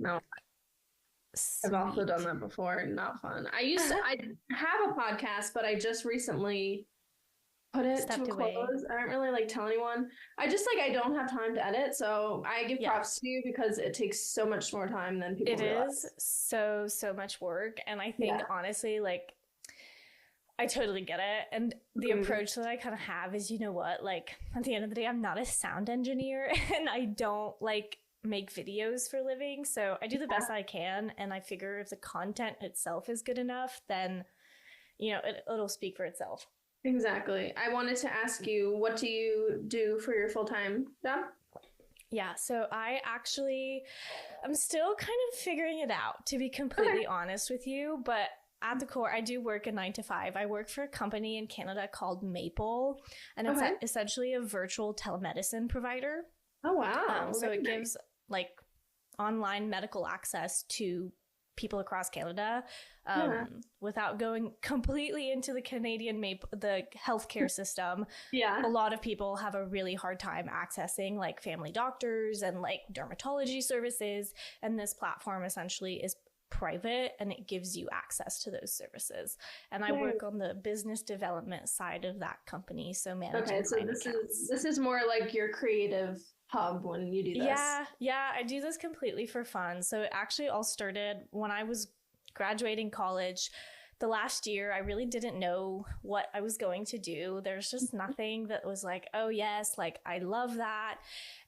No, I've also done that before. Not fun. I have a podcast, but I just recently put it to Stepped a away. close. I don't really like tell anyone. I just like I don't have time to edit, so I give Yeah. props to you because it takes so much more time than people It is realize. so much work. And I think Yeah. honestly, like, I totally get it. And the Mhm. approach that I kind of have is, you know what, like, at the end of the day, I'm not a sound engineer and I don't like make videos for a living. So I do the best I can. And I figure if the content itself is good enough, then, it'll speak for itself. Exactly. I wanted to ask you, what do you do for your full-time job? Yeah, so I'm still kind of figuring it out, to be completely honest with you. But at the core, I do work a 9 to 5. I work for a company in Canada called Maple, and it's Okay. essentially a virtual telemedicine provider. Oh, wow. So Very it nice. gives like online medical access to people across Canada, Yeah. without going completely into the healthcare system. Yeah. A lot of people have a really hard time accessing like family doctors and like dermatology services. And this platform essentially is private and it gives you access to those services. And I Very work on the business development side of that company. So Okay, managing so client this accounts. is this is more like your creative hub when you do this. Yeah, I do this completely for fun. So it actually all started when I was graduating college. The last year, I really didn't know what I was going to do. There's just nothing that was like, oh, yes, like I love that.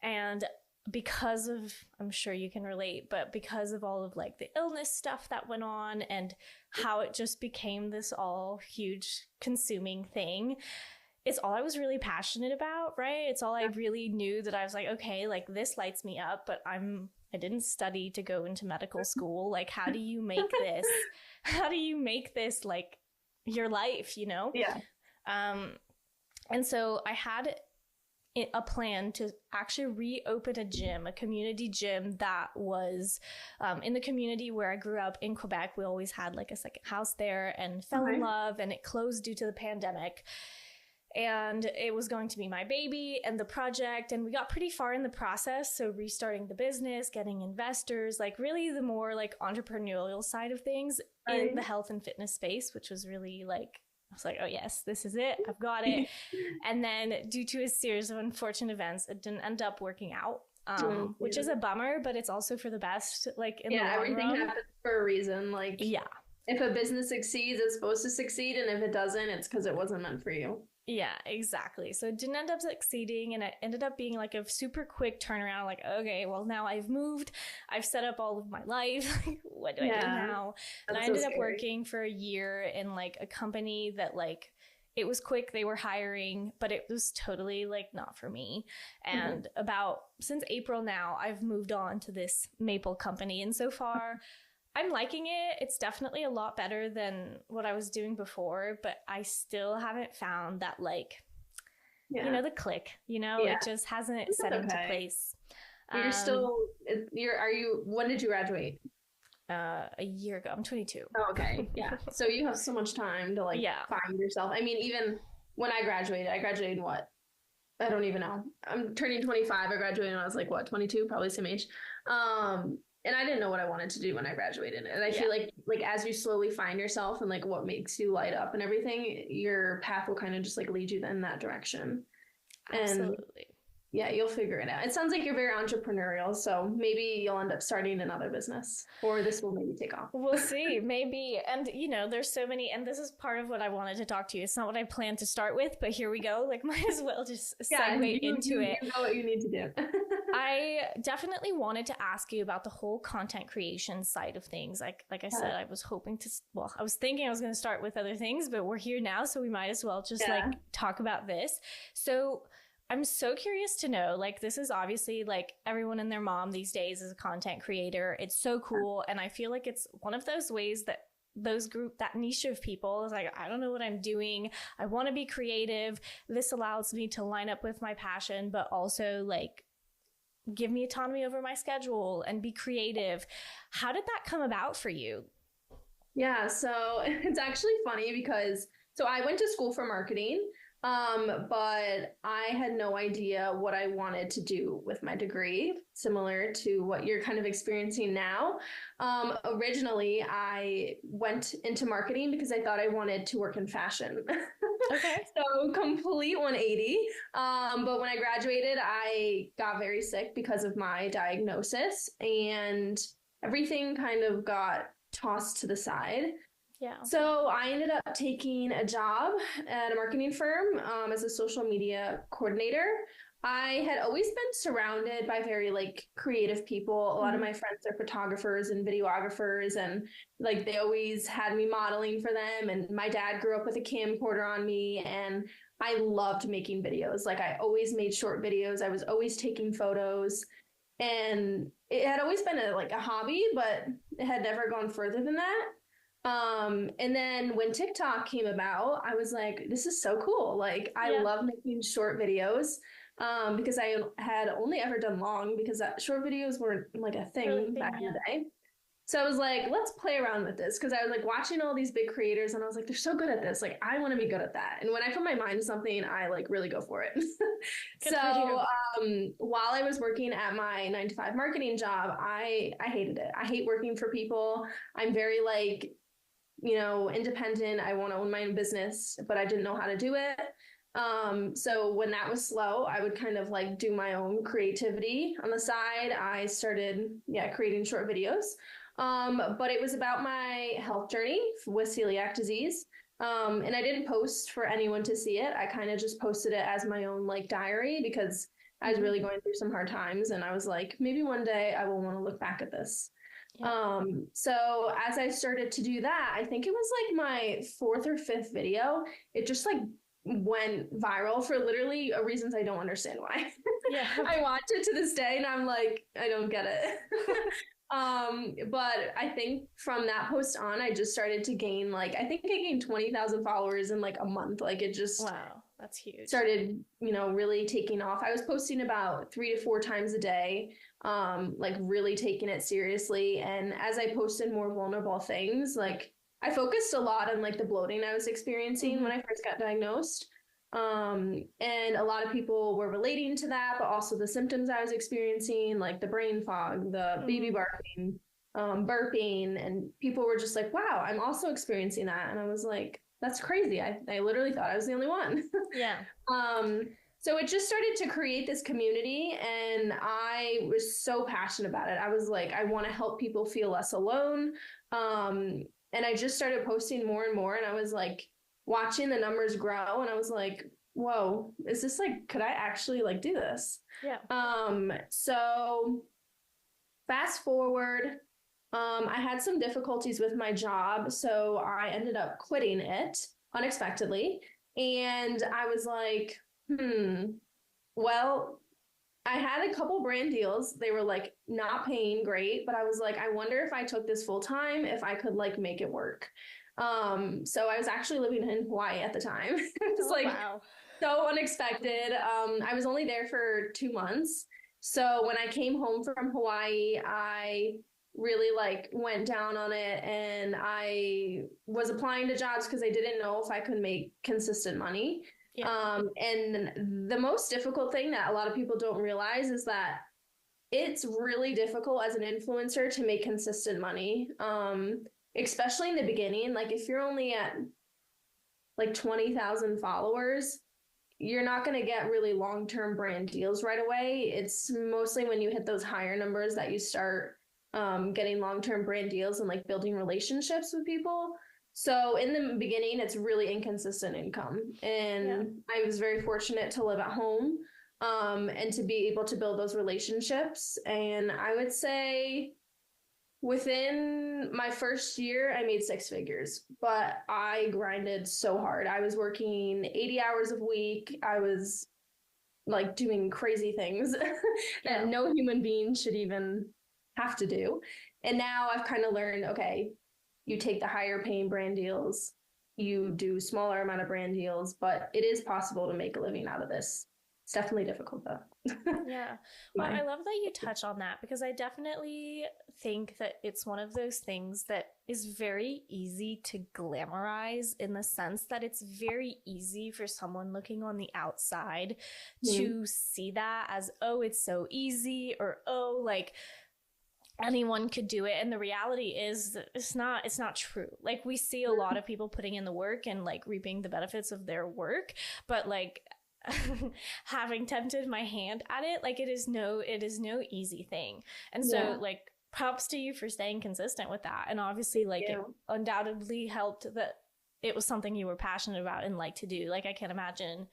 And because of, I'm sure you can relate, but because of all of like the illness stuff that went on and how it just became this all huge consuming thing, it's all I was really passionate about, right? It's all I really knew that I was like, okay, like this lights me up, but I didn't study to go into medical school. Like, how do you make this like your life, you know? Yeah. Um, and so I had a plan to actually reopen a gym, a community gym that was in the community where I grew up in Quebec. We always had like a second house there and fell in Okay. love, and it closed due to the pandemic. And it was going to be my baby and the project, and we got pretty far in the process. So restarting the business, getting investors, like really the more like entrepreneurial side of things in Right. the health and fitness space, which was really like, I was like, oh yes, this is it, I've got it. And then due to a series of unfortunate events, it didn't end up working out, which is a bummer, but it's also for the best, like in the Yeah, long everything run. happens for a reason. Like Yeah. if a business succeeds, it's supposed to succeed, and if it doesn't, it's because it wasn't meant for you. Yeah, exactly. So it didn't end up succeeding, and it ended up being like a super quick turnaround. Like, okay, well, now I've moved, I've set up all of my life. Like, what do I do Yeah, now? And I that's so ended up scary. working for a year in like a company that like it was quick, they were hiring, but it was totally like not for me. Mhm. And about since April now, I've moved on to this Maple company, and so far I'm liking it. It's definitely a lot better than what I was doing before, but I still haven't found that like, Yeah, the click, yeah, it just hasn't that's set into okay. place. You're Um, still, are you, when did you graduate? a year ago, I'm 22. Oh, okay. Yeah. So you have so much time to like Yeah. find yourself. I mean, even when I graduated in what? I don't even know. I'm turning 25. I graduated when I was like what, 22, probably same age. And I didn't know what I wanted to do when I graduated. And I Yeah, feel like as you slowly find yourself and like what makes you light up and everything, your path will kind of just like lead you in that direction. And absolutely. yeah, you'll figure it out. It sounds like you're very entrepreneurial, so maybe you'll end up starting another business, or this will maybe take off. We'll see, maybe. And there's so many, and this is part of what I wanted to talk to you. It's not what I planned to start with, but here we go. Like, might as well just Yeah, segue into it. you know what you need to do. I definitely wanted to ask you about the whole content creation side of things. Like I said, I was hoping to, I was thinking I was going to start with other things, but we're here now, so we might as well just Yeah. like talk about this. So I'm so curious to know, like, this is obviously like everyone and their mom these days is a content creator. It's so cool. And I feel like it's one of those ways that that niche of people is like, I don't know what I'm doing. I want to be creative. This allows me to line up with my passion, but also like give me autonomy over my schedule and be creative. How did that come about for you? Yeah, so it's actually funny because so I went to school for marketing. But I had no idea what I wanted to do with my degree, similar to what you're kind of experiencing now. Originally, I went into marketing because I thought I wanted to work in fashion. Okay. So complete 180. But when I graduated, I got very sick because of my diagnosis, and everything kind of got tossed to the side. Yeah. So I ended up taking a job at a marketing firm as a social media coordinator. I had always been surrounded by very like creative people. A lot of my friends are photographers and videographers, and like they always had me modeling for them. And my dad grew up with a camcorder on me, and I loved making videos. Like I always made short videos. I was always taking photos, and it had always been a hobby, but it had never gone further than that. And then when TikTok came about, I was like, this is so cool. Like, I love making short videos, because I had only ever done long because short videos weren't like a thing back in the day. So I was like, let's play around with this. Cause I was like watching all these big creators and I was like, they're so good at this. Like, I want to be good at that. And when I put my mind to something, I like really go for it. So, while I was working at my 9 to 5 marketing job, I hated it. I hate working for people. I'm very like, independent. I want to own my own business, but I didn't know how to do it. So when that was slow, I would kind of like do my own creativity on the side. I started, creating short videos. But it was about my health journey with celiac disease. And I didn't post for anyone to see it. I kind of just posted it as my own like diary because I was really going through some hard times. And I was like, maybe one day I will want to look back at this. So as I started to do that, I think it was like my 4th or 5th video. It just like went viral for literally reasons I don't understand why. I watch it to this day and I'm like, I don't get it. But I think from that post on, I just started to gain I think I gained 20,000 followers in like a month. Like it just wow, that's huge. Started, really taking off. I was posting about 3 to 4 times a day, like really taking it seriously. And as I posted more vulnerable things, like I focused a lot on like the bloating I was experiencing when I first got diagnosed. And a lot of people were relating to that, but also the symptoms I was experiencing, like the brain fog, the baby barking, burping, and people were just like, wow, I'm also experiencing that. And I was like, that's crazy. I literally thought I was the only one. So it just started to create this community, and I was so passionate about it. I was like, I want to help people feel less alone. And I just started posting more and more, and I was like watching the numbers grow, and I was like, whoa, is this like, could I actually like do this? So fast forward, I had some difficulties with my job, so I ended up quitting it unexpectedly. And I was like, well, I had a couple brand deals. They were like not paying great, but I was like, I wonder if I took this full time, if I could like make it work. So I was actually living in Hawaii at the time. It was so unexpected. I was only there for 2 months. So when I came home from Hawaii, I really like went down on it, and I was applying to jobs because I didn't know if I could make consistent money. And the most difficult thing that a lot of people don't realize is that it's really difficult as an influencer to make consistent money. Especially in the beginning. Like if you're only at like 20,000 followers, you're not going to get really long-term brand deals right away. It's mostly when you hit those higher numbers that you start getting long-term brand deals and like building relationships with people. So in the beginning, it's really inconsistent income. And I was very fortunate to live at home and to be able to build those relationships. And I would say within my first year, I made 6 figures, but I grinded so hard. I was working 80 hours a week. I was like doing crazy things that no human being should even have to do. And now I've kind of learned, okay, you take the higher paying brand deals, you do smaller amount of brand deals, but it is possible to make a living out of this. It's definitely difficult though. Yeah. Well, I love that you touch on that because I definitely think that it's one of those things that is very easy to glamorize in the sense that it's very easy for someone looking on the outside to see that as, oh, it's so easy, or, oh, like anyone could do it. And the reality is that it's not true. Like we see a lot of people putting in the work and like reaping the benefits of their work, but like having tempted my hand at it, like it is no easy thing. And so like props to you for staying consistent with that. And obviously like it undoubtedly helped that it was something you were passionate about and like to do. Like I can't imagine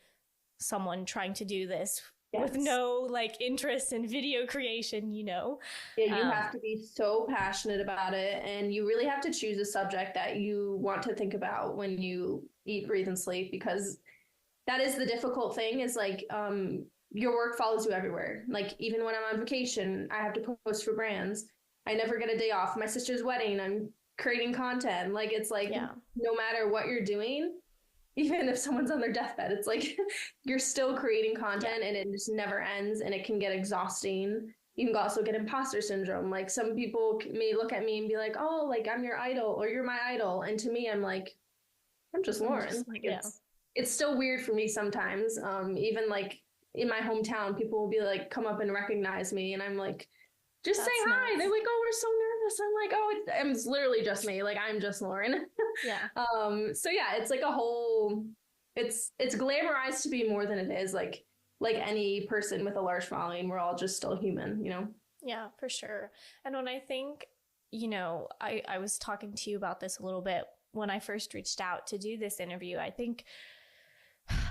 someone trying to do this with no like interest in video creation, you know? Yeah, you have to be so passionate about it, and you really have to choose a subject that you want to think about when you eat, breathe, and sleep, because that is the difficult thing is like your work follows you everywhere. Like even when I'm on vacation, I have to post for brands. I never get a day off. My sister's wedding, I'm creating content. Like it's like no matter what you're doing, even if someone's on their deathbed, it's like you're still creating content and it just never ends, and it can get exhausting. You can also get imposter syndrome. Like some people may look at me and be like, oh, like I'm your idol or you're my idol. And to me, I'm like, I'm just Lauren. Like it's still weird for me sometimes. Even like in my hometown, people will be like, come up and recognize me. And I'm like, just say hi. Nice. They're like, oh, we're so nervous. I'm like, oh, it's literally just me. Like, I'm just Lauren. So yeah, it's like a whole, it's glamorized to be more than it is. Like any person with a large following, we're all just still human, you know? Yeah, for sure. And when I think, you know, I was talking to you about this a little bit when I first reached out to do this interview. I think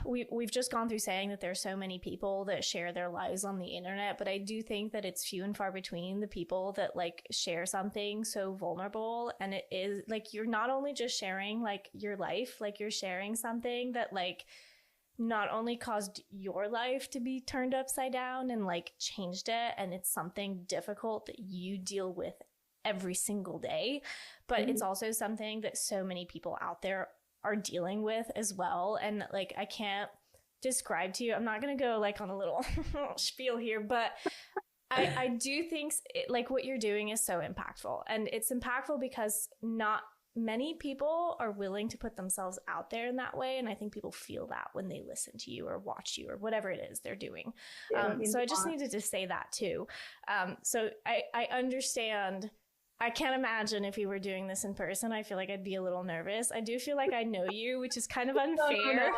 we've just gone through saying that there's so many people that share their lives on the internet, but I do think that it's few and far between the people that like share something so vulnerable. And it is like, you're not only just sharing like your life, like you're sharing something that like not only caused your life to be turned upside down and like changed it, and it's something difficult that you deal with every single day, but it's also something that so many people out there are dealing with as well. And like, I can't describe to you, I'm not going to go like on a little spiel here, but I do think like what you're doing is so impactful, and it's impactful because not many people are willing to put themselves out there in that way. And I think people feel that when they listen to you or watch you or whatever it is they're doing. So I just needed to say that too. So I understand. I can't imagine if we were doing this in person. I feel like I'd be a little nervous. I do feel like I know you, which is kind of unfair.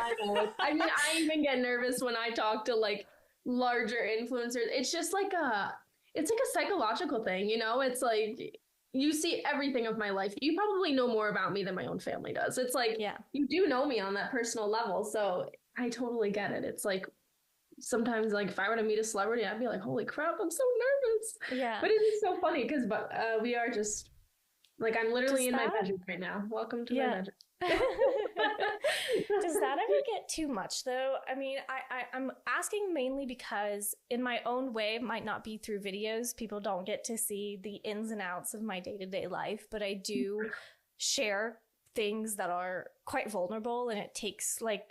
I mean, I even get nervous when I talk to like larger influencers. It's just like it's like a psychological thing, you know? It's like you see everything of my life. You probably know more about me than my own family does. It's like you do know me on that personal level. So I totally get it. It's like sometimes like if I were to meet a celebrity, I'd be like, holy crap, I'm so nervous. Yeah. But it is so funny because we are just like, I'm literally in my bedroom right now. Welcome to my bedroom. Does that ever get too much though? I mean, I'm asking mainly because in my own way, it might not be through videos. People don't get to see the ins and outs of my day-to-day life, but I do share things that are quite vulnerable, and it takes like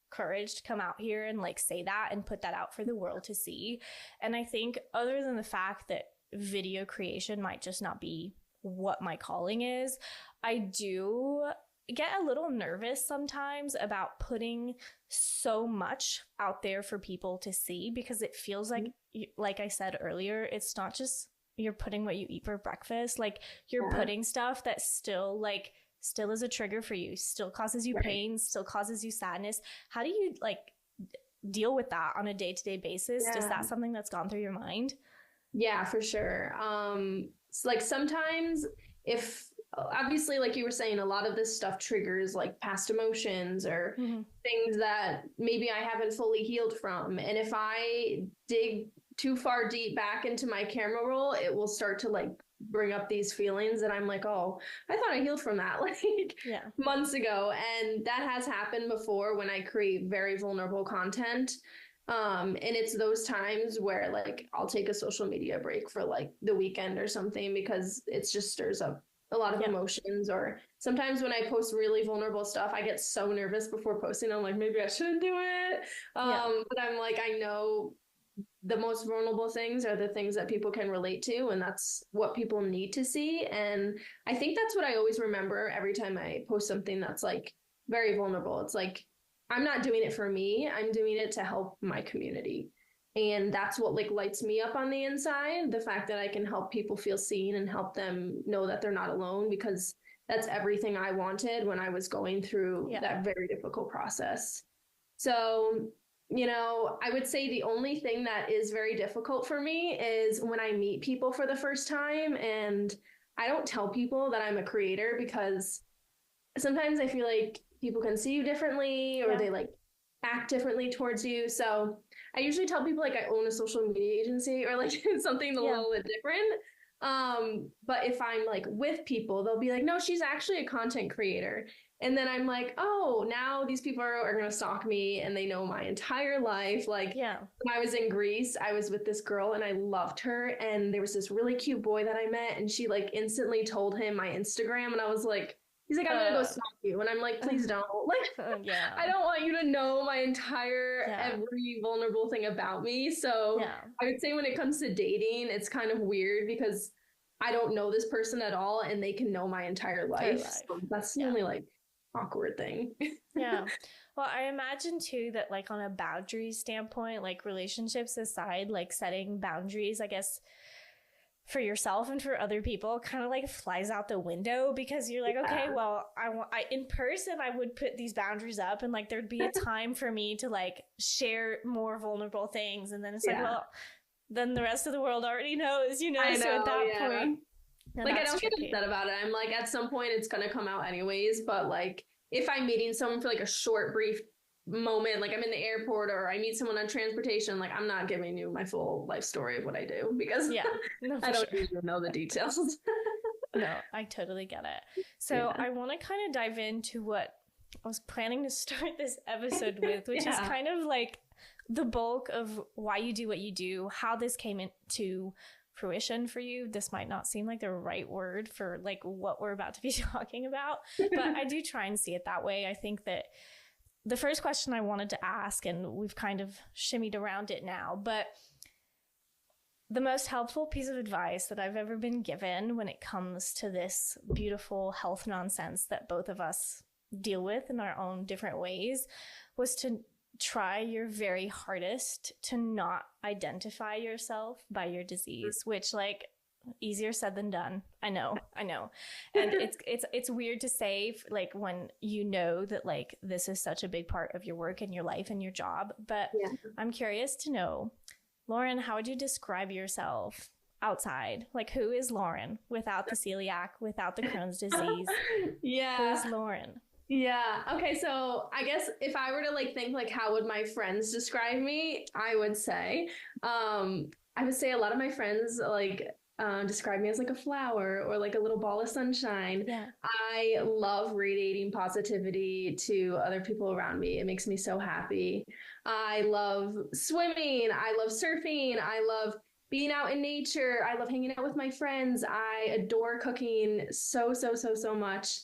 courage to come out here and like say that and put that out for the world to see. And I think other than the fact that video creation might just not be what my calling is, I do get a little nervous sometimes about putting so much out there for people to see, because it feels like I said earlier, it's not just you're putting what you eat for breakfast. Like you're putting stuff that still is a trigger for you, still causes you pain, still causes you sadness. How do you like deal with that on a day-to-day basis? Is that something that's gone through your mind? Yeah, for sure. So like sometimes if obviously, like you were saying, a lot of this stuff triggers like past emotions or things that maybe I haven't fully healed from. And if I dig too far deep back into my camera roll, it will start to like bring up these feelings. And I'm like, oh, I thought I healed from that like months ago. And that has happened before when I create very vulnerable content. And it's those times where like I'll take a social media break for like the weekend or something, because it just stirs up a lot of emotions, or sometimes when I post really vulnerable stuff, I get so nervous before posting. I'm like, maybe I shouldn't do it. But I'm like, I know the most vulnerable things are the things that people can relate to, and that's what people need to see. And I think that's what I always remember every time I post something that's like very vulnerable. It's like, I'm not doing it for me, I'm doing it to help my community. And that's what like lights me up on the inside, the fact that I can help people feel seen and help them know that they're not alone, because that's everything I wanted when I was going through that very difficult process. So, you know, I would say the only thing that is very difficult for me is when I meet people for the first time, and I don't tell people that I'm a creator, because sometimes I feel like people can see you differently, or they like act differently towards you. So I usually tell people like I own a social media agency, or like something a little bit different. But if I'm like with people, they'll be like, no, she's actually a content creator. And then I'm like, oh, now these people are going to stalk me, and they know my entire life. Like when I was in Greece, I was with this girl and I loved her. And there was this really cute boy that I met, and she like instantly told him my Instagram. And I was like, he's like, I'm going to go stalk you. And I'm like, please don't. Like, I don't want you to know my entire, every vulnerable thing about me. So I would say when it comes to dating, it's kind of weird because I don't know this person at all, and they can know my entire life. So that's the only like awkward thing. Well, I imagine too that like on a boundary standpoint, like relationships aside, like setting boundaries, I guess, for yourself and for other people kind of like flies out the window, because you're like, okay, well, I in person, I would put these boundaries up, and like there'd be a time for me to like share more vulnerable things. And then it's like, well, then the rest of the world already knows, you know? So at that point, like I don't get upset about it. I'm like, at some point it's going to come out anyways. But like, if I'm meeting someone for like a short, brief moment, like I'm in the airport or I meet someone on transportation, like I'm not giving you my full life story of what I do, because I don't even know the details. No, I totally get it. So I want to kind of dive into what I was planning to start this episode with, which is kind of like the bulk of why you do what you do, how this came into fruition for you. This might not seem like the right word for like what we're about to be talking about, but I do try and see it that way. I think that the first question I wanted to ask, and we've kind of shimmied around it now, but the most helpful piece of advice that I've ever been given when it comes to this beautiful health nonsense that both of us deal with in our own different ways was to try your very hardest to not identify yourself by your disease, which like easier said than done. I know. And it's weird to say, like, when you know that like this is such a big part of your work and your life and your job. But I'm curious to know, Lauren, how would you describe yourself outside? Like, who is Lauren without the celiac, without the Crohn's disease? Who is Lauren? Okay, so I guess if I were to like think like how would my friends describe me, I would say a lot of my friends like describe me as like a flower or like a little ball of sunshine. I love radiating positivity to other people around me. It makes me so happy. I love swimming. I love surfing. I love being out in nature. I love hanging out with my friends. I adore cooking so much.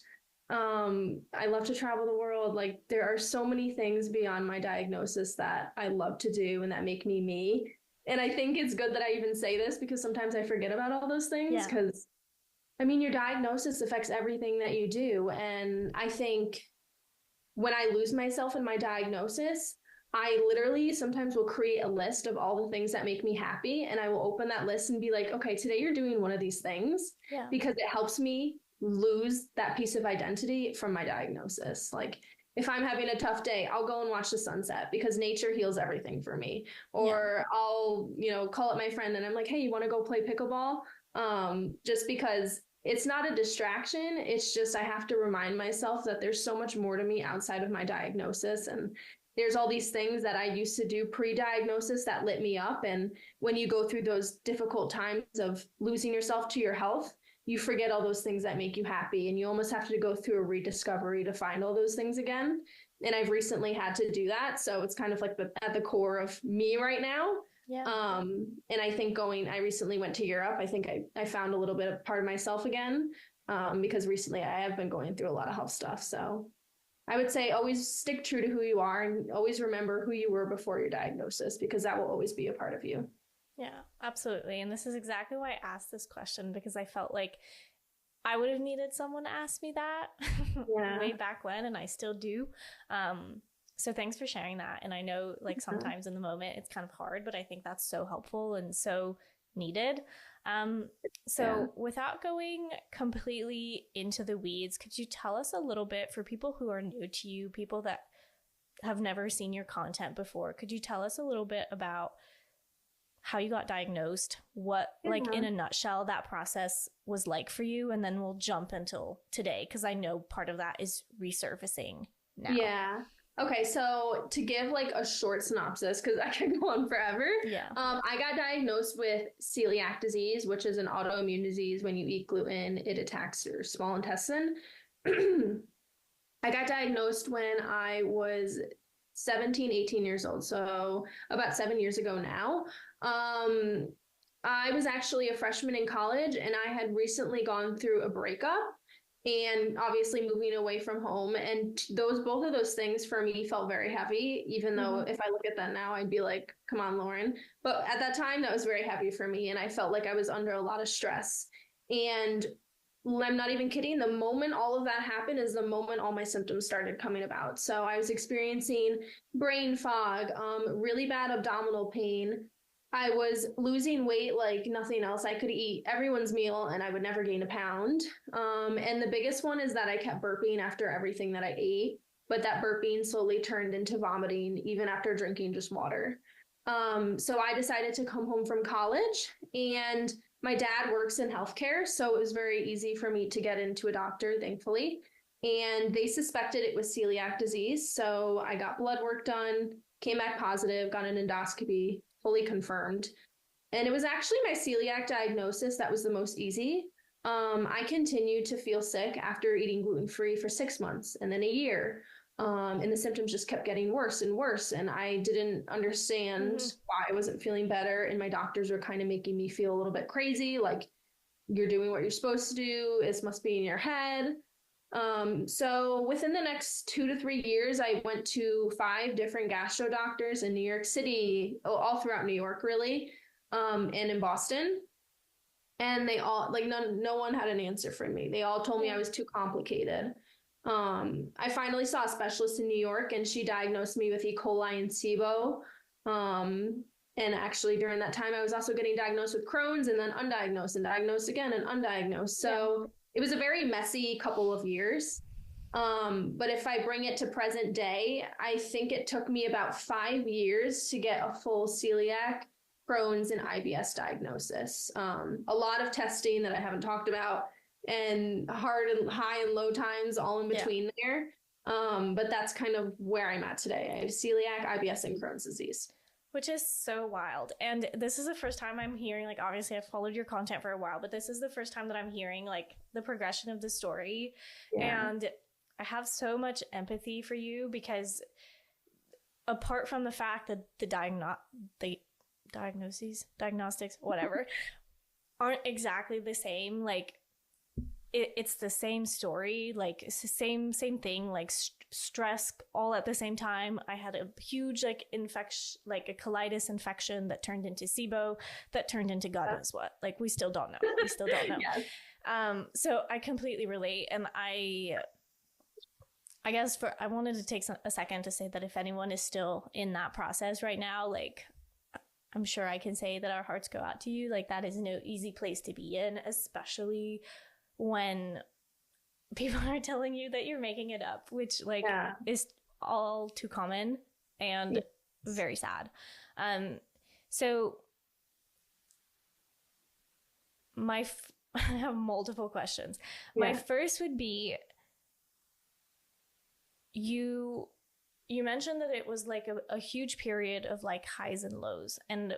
I love to travel the world. Like, there are so many things beyond my diagnosis that I love to do and that make me me. And I think it's good that I even say this, because sometimes I forget about all those things, because I mean, your diagnosis affects everything that you do. And I think when I lose myself in my diagnosis, I literally sometimes will create a list of all the things that make me happy. And I will open that list and be like, okay, today you're doing one of these things, because it helps me lose that piece of identity from my diagnosis. Like, if I'm having a tough day, I'll go and watch the sunset, because nature heals everything for me. Or I'll, call up my friend and I'm like, hey, you want to go play pickleball? Just because it's not a distraction. It's just, I have to remind myself that there's so much more to me outside of my diagnosis. And there's all these things that I used to do pre-diagnosis that lit me up. And when you go through those difficult times of losing yourself to your health, you forget all those things that make you happy, and you almost have to go through a rediscovery to find all those things again. And I've recently had to do that. So it's kind of like at the core of me right now. And I think I recently went to Europe. I think I found a little bit of part of myself again. because recently I have been going through a lot of health stuff. So I would say always stick true to who you are and always remember who you were before your diagnosis, because that will always be a part of you. Yeah, absolutely. And this is exactly why I asked this question, because I felt like I would have needed someone to ask me that way back when, and I still do. So thanks for sharing that. And I know like sometimes in the moment it's kind of hard, but I think that's so helpful and so needed. Without going completely into the weeds, could you tell us a little bit, for people who are new to you, people that have never seen your content before, could you tell us a little bit about how you got diagnosed, what like in a nutshell that process was like for you, and then we'll jump until today, because I know part of that is resurfacing now. Yeah. Okay, so to give like a short synopsis, because I can go on forever. Yeah. I got diagnosed with celiac disease, which is an autoimmune disease. When you eat gluten, it attacks your small intestine. I got diagnosed when I was 17, 18 years old, so about 7 years ago now. I was actually a freshman in college, and I had recently gone through a breakup and obviously moving away from home. And both of those things for me felt very heavy, even though if I look at that now, I'd be like, come on, Lauren. But at that time, that was very heavy for me. And I felt like I was under a lot of stress. And I'm not even kidding. The moment all of that happened is the moment all my symptoms started coming about. So I was experiencing brain fog, really bad abdominal pain. I was losing weight like nothing else. I could eat everyone's meal and I would never gain a pound. And the biggest one is that I kept burping after everything that I ate, but that burping slowly turned into vomiting even after drinking just water. So I decided to come home from college, and my dad works in healthcare, so it was very easy for me to get into a doctor, thankfully. And they suspected it was celiac disease. So I got blood work done, came back positive, got an endoscopy, fully confirmed. And it was actually my celiac diagnosis that was the most easy. I continued to feel sick after eating gluten-free for 6 months and then a year. And the symptoms just kept getting worse and worse. And I didn't understand why I wasn't feeling better. And my doctors were kind of making me feel a little bit crazy, like you're doing what you're supposed to do. This must be in your head. So within the next 2 to 3 years, I went to 5 different gastro doctors in New York City, all throughout New York, really, and in Boston. And they all, like, no one had an answer for me. They all told me I was too complicated. I finally saw a specialist in New York, and she diagnosed me with E. coli and SIBO. And actually during that time, I was also getting diagnosed with Crohn's, and then undiagnosed and diagnosed again and undiagnosed. So it was a very messy couple of years. But if I bring it to present day, I think it took me about 5 years to get a full celiac, Crohn's, and IBS diagnosis. A lot of testing that I haven't talked about, and hard and high and low times all in between there. But that's kind of where I'm at today. I have celiac, IBS, and Crohn's disease. Which is so wild. And this is the first time I'm hearing, like, obviously I've followed your content for a while, but this is the first time that I'm hearing like the progression of the story. And I have so much empathy for you, because apart from the fact that the diagnostics, whatever, aren't exactly the same, like it's the same story, like it's the same thing, like stress all at the same time. I had a huge like infection, like a colitis infection that turned into SIBO, that turned into God knows what. Like we still don't know. So I completely relate. And I guess I wanted to take a second to say that if anyone is still in that process right now, like I'm sure I can say that our hearts go out to you. Like that is no easy place to be in, especially when people are telling you that you're making it up, which like is all too common and very sad. So I have multiple questions. My first would be, you mentioned that it was like a huge period of like highs and lows. And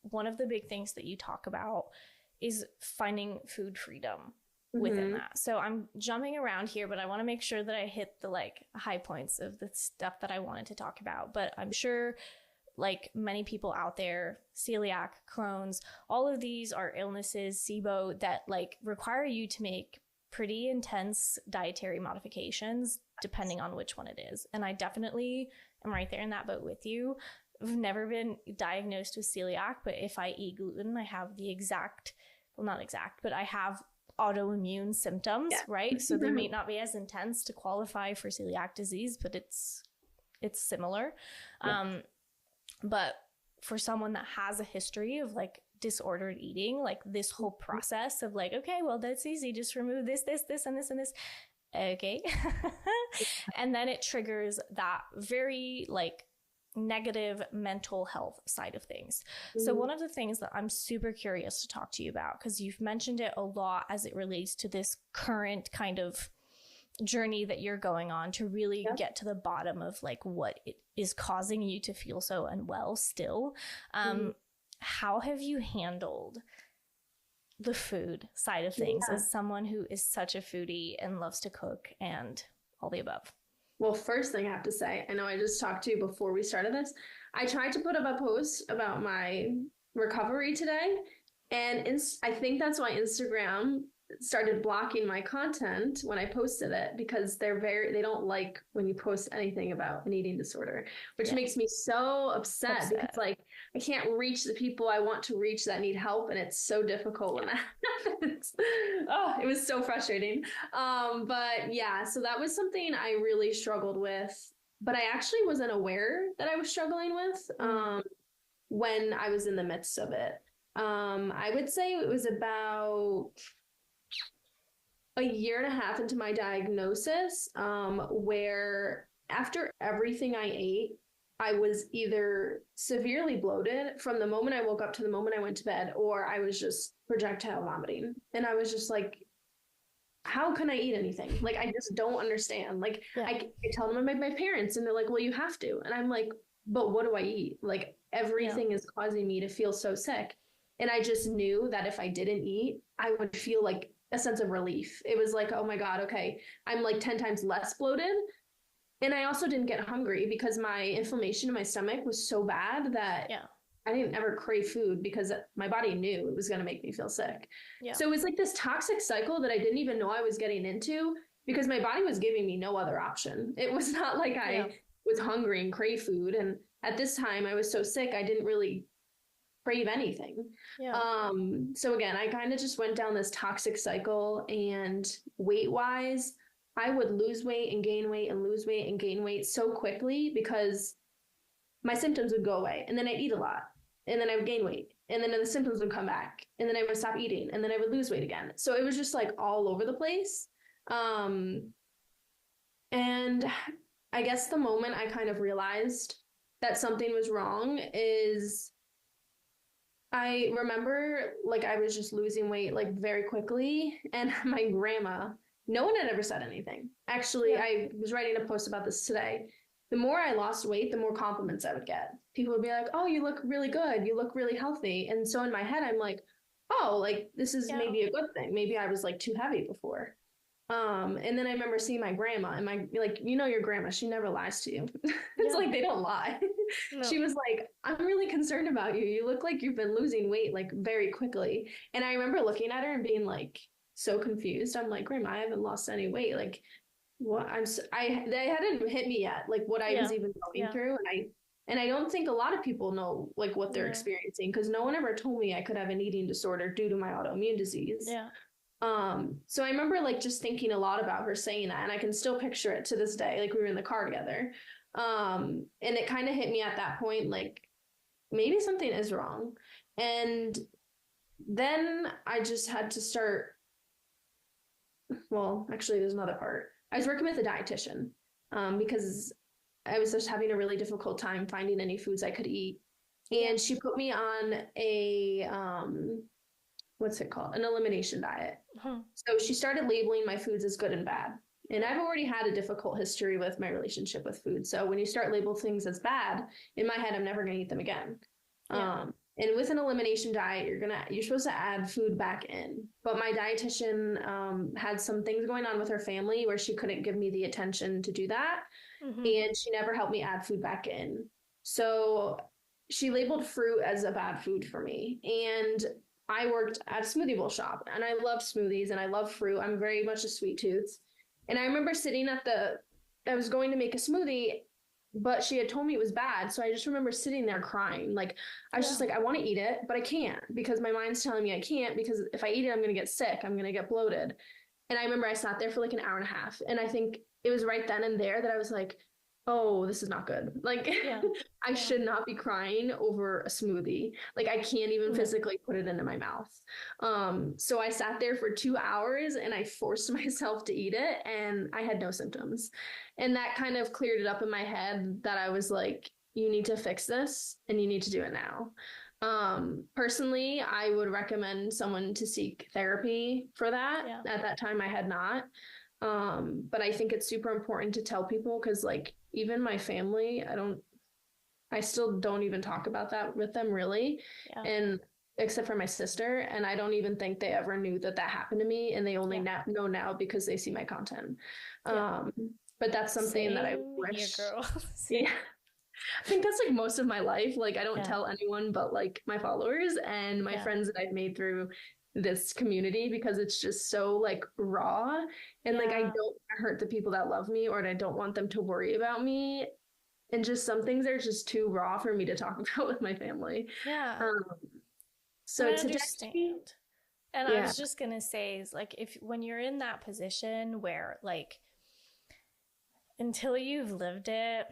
one of the big things that you talk about is finding food freedom within that. So I'm jumping around here, but I want to make sure that I hit the like high points of the stuff that I wanted to talk about. But I'm sure like many people out there, celiac, Crohn's, all of these are illnesses, SIBO, that like require you to make pretty intense dietary modifications depending on which one it is. And I definitely am right there in that boat with you. I've never been diagnosed with celiac, but if I eat gluten, I have the exact, well, not exact, but I have autoimmune symptoms, right? So they may not be as intense to qualify for celiac disease, but it's similar. But for someone that has a history of like disordered eating, like this whole process of like, okay, well, that's easy. Just remove this, and this, and this. Okay. And then it triggers that very like negative mental health side of things. So one of the things that I'm super curious to talk to you about, because you've mentioned it a lot as it relates to this current kind of journey that you're going on to really get to the bottom of like what it is causing you to feel so unwell still. How have you handled the food side of things as someone who is such a foodie and loves to cook and all the above? Well, first thing I have to say, I know I just talked to you before we started this. I tried to put up a post about my recovery today, and I think that's why Instagram started blocking my content when I posted it, because they don't like when you post anything about an eating disorder, which makes me so upset because like I can't reach the people I want to reach that need help, and it's so difficult when that happens. Oh, it was so frustrating. But yeah, so that was something I really struggled with, but I actually wasn't aware that I was struggling with when I was in the midst of it. I would say it was about a year and a half into my diagnosis, where after everything I ate, I was either severely bloated from the moment I woke up to the moment I went to bed, or I was just projectile vomiting. And I was just like, how can I eat anything? Like, I just don't understand. Like, I tell them my parents, and they're like, well, you have to. And I'm like, but what do I eat? Like, everything is causing me to feel so sick. And I just knew that if I didn't eat, I would feel like a sense of relief. It was like, oh my God, okay, I'm like 10 times less bloated. And I also didn't get hungry because my inflammation in my stomach was so bad that I didn't ever crave food because my body knew it was going to make me feel sick. So it was like this toxic cycle that I didn't even know I was getting into, because my body was giving me no other option. It was not like I was hungry and crave food. And at this time I was so sick, I didn't really crave anything. So again, I kind of just went down this toxic cycle, and weight wise, I would lose weight and gain weight and lose weight and gain weight so quickly because my symptoms would go away, and then I'd eat a lot, and then I would gain weight, and then the symptoms would come back, and then I would stop eating, and then I would lose weight again. So it was just like all over the place. And I guess the moment I kind of realized that something was wrong is I remember like I was just losing weight like very quickly, and my grandma, no one had ever said anything. Actually, I was writing a post about this today. The more I lost weight, the more compliments I would get. People would be like, oh, you look really good. You look really healthy. And so in my head, I'm like, oh, like this is maybe a good thing. Maybe I was like too heavy before. And then I remember seeing my grandma, and like, you know, your grandma, she never lies to you. It's like, they don't lie. No. She was like, I'm really concerned about you. You look like you've been losing weight like very quickly. And I remember looking at her and being like so confused. I'm like, Grandma, I haven't lost any weight. Like what they hadn't hit me yet, like what I was even going through. And I don't think a lot of people know like what they're experiencing, because no one ever told me I could have an eating disorder due to my autoimmune disease. So I remember like just thinking a lot about her saying that, and I can still picture it to this day. Like we were in the car together. And it kind of hit me at that point, like maybe something is wrong. And then I just had to start. Well, actually there's another part. I was working with a dietitian, because I was just having a really difficult time finding any foods I could eat. And she put me on a, what's it called? An elimination diet. So she started labeling my foods as good and bad. And I've already had a difficult history with my relationship with food. So when you start label things as bad, in my head, I'm never going to eat them again. And with an elimination diet, you're supposed to add food back in. But my dietitian had some things going on with her family where she couldn't give me the attention to do that. And she never helped me add food back in. So she labeled fruit as a bad food for me. And I worked at a smoothie bowl shop and I love smoothies and I love fruit. I'm very much a sweet tooth. And I remember sitting I was going to make a smoothie, but she had told me it was bad. So I just remember sitting there crying. Like, I was just like, I want to eat it, but I can't because my mind's telling me I can't because if I eat it, I'm going to get sick. I'm going to get bloated. And I remember I sat there for like an hour and a half. And I think it was right then and there that I was like, oh, this is not good. Like, I should not be crying over a smoothie. Like, I can't even physically put it into my mouth. So I sat there for 2 hours and I forced myself to eat it and I had no symptoms. And that kind of cleared it up in my head that I was like, you need to fix this and you need to do it now. Personally, I would recommend someone to seek therapy for that. Yeah. At that time, I had not. But I think it's super important to tell people because, like, even my family, I still don't even talk about that with them really. Yeah. And except for my sister, and I don't even think they ever knew that happened to me. And they only know now because they see my content. But that's something that I wish. Here, girl. Yeah. I think that's like most of my life. Like, I don't tell anyone but like my followers and my friends that I've made through this community because it's just so like raw and like I don't hurt the people that love me or I don't want them to worry about me. And just some things are just too raw for me to talk about with my family. Yeah. So I understand. And I was just gonna say is like when you're in that position where like until you've lived it,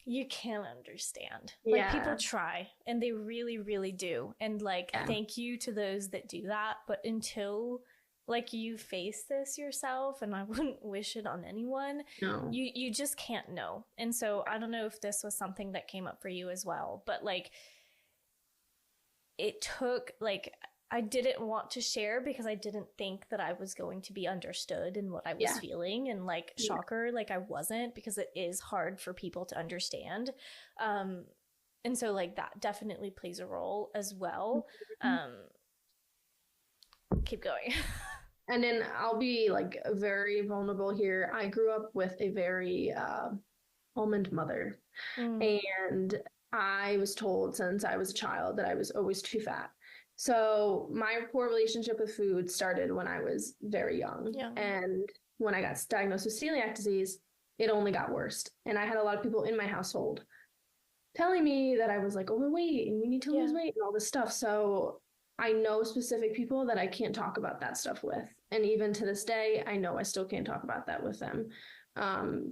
you can't understand. Like people try and they really, really do. And like, thank you to those that do that. But until like you face this yourself, and I wouldn't wish it on anyone, you just can't know. And so I don't know if this was something that came up for you as well, but like it took like, I didn't want to share because I didn't think that I was going to be understood in what I was feeling. And like, shocker, like I wasn't, because it is hard for people to understand. And so like that definitely plays a role as well. Keep going. And then I'll be like very vulnerable here. I grew up with a very almond mother. And I was told since I was a child that I was always too fat. So my poor relationship with food started when I was very young. And when I got diagnosed with celiac disease, it only got worse. And I had a lot of people in my household telling me that I was like overweight and you need to lose weight and all this stuff. So I know specific people that I can't talk about that stuff with. And even to this day, I know I still can't talk about that with them.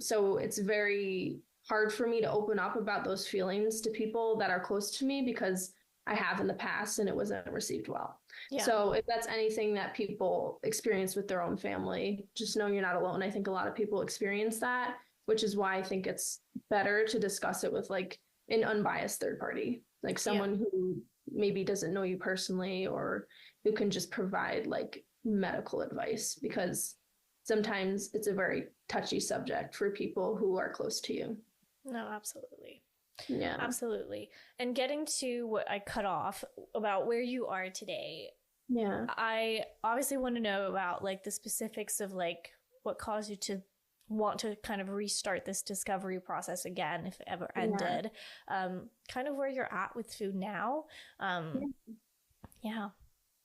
So it's very hard for me to open up about those feelings to people that are close to me because I have in the past and it wasn't received well. So if that's anything that people experience with their own family, just know you're not alone. I think a lot of people experience that, which is why I think it's better to discuss it with like an unbiased third party, like someone who maybe doesn't know you personally or who can just provide like medical advice, because sometimes it's a very touchy subject for people who are close to you. No, absolutely. Yeah, absolutely. And getting to what I cut off about where you are today. Yeah. I obviously want to know about like the specifics of like what caused you to want to kind of restart this discovery process again, if it ever ended. Kind of where you're at with food now.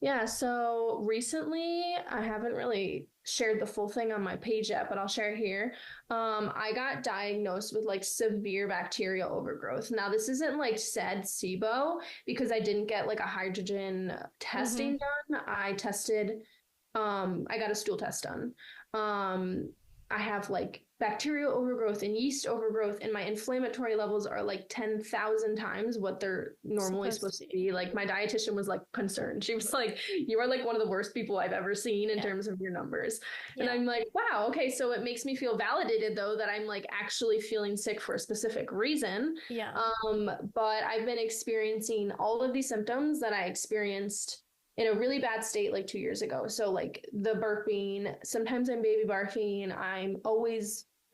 Yeah, so recently, I haven't really shared the full thing on my page yet, but I'll share here. I got diagnosed with like severe bacterial overgrowth. Now, this isn't like said SIBO because I didn't get like a hydrogen testing done. I got a stool test done. I have like bacterial overgrowth and yeast overgrowth, and my inflammatory levels are like 10,000 times what they're normally supposed to be. Like my dietitian was like concerned. She was like, you are like one of the worst people I've ever seen in terms of your numbers. And I'm like, wow, okay. So it makes me feel validated though, that I'm like actually feeling sick for a specific reason. But I've been experiencing all of these symptoms that I experienced in a really bad state like 2 years ago. So like the burping, sometimes I'm baby barfing.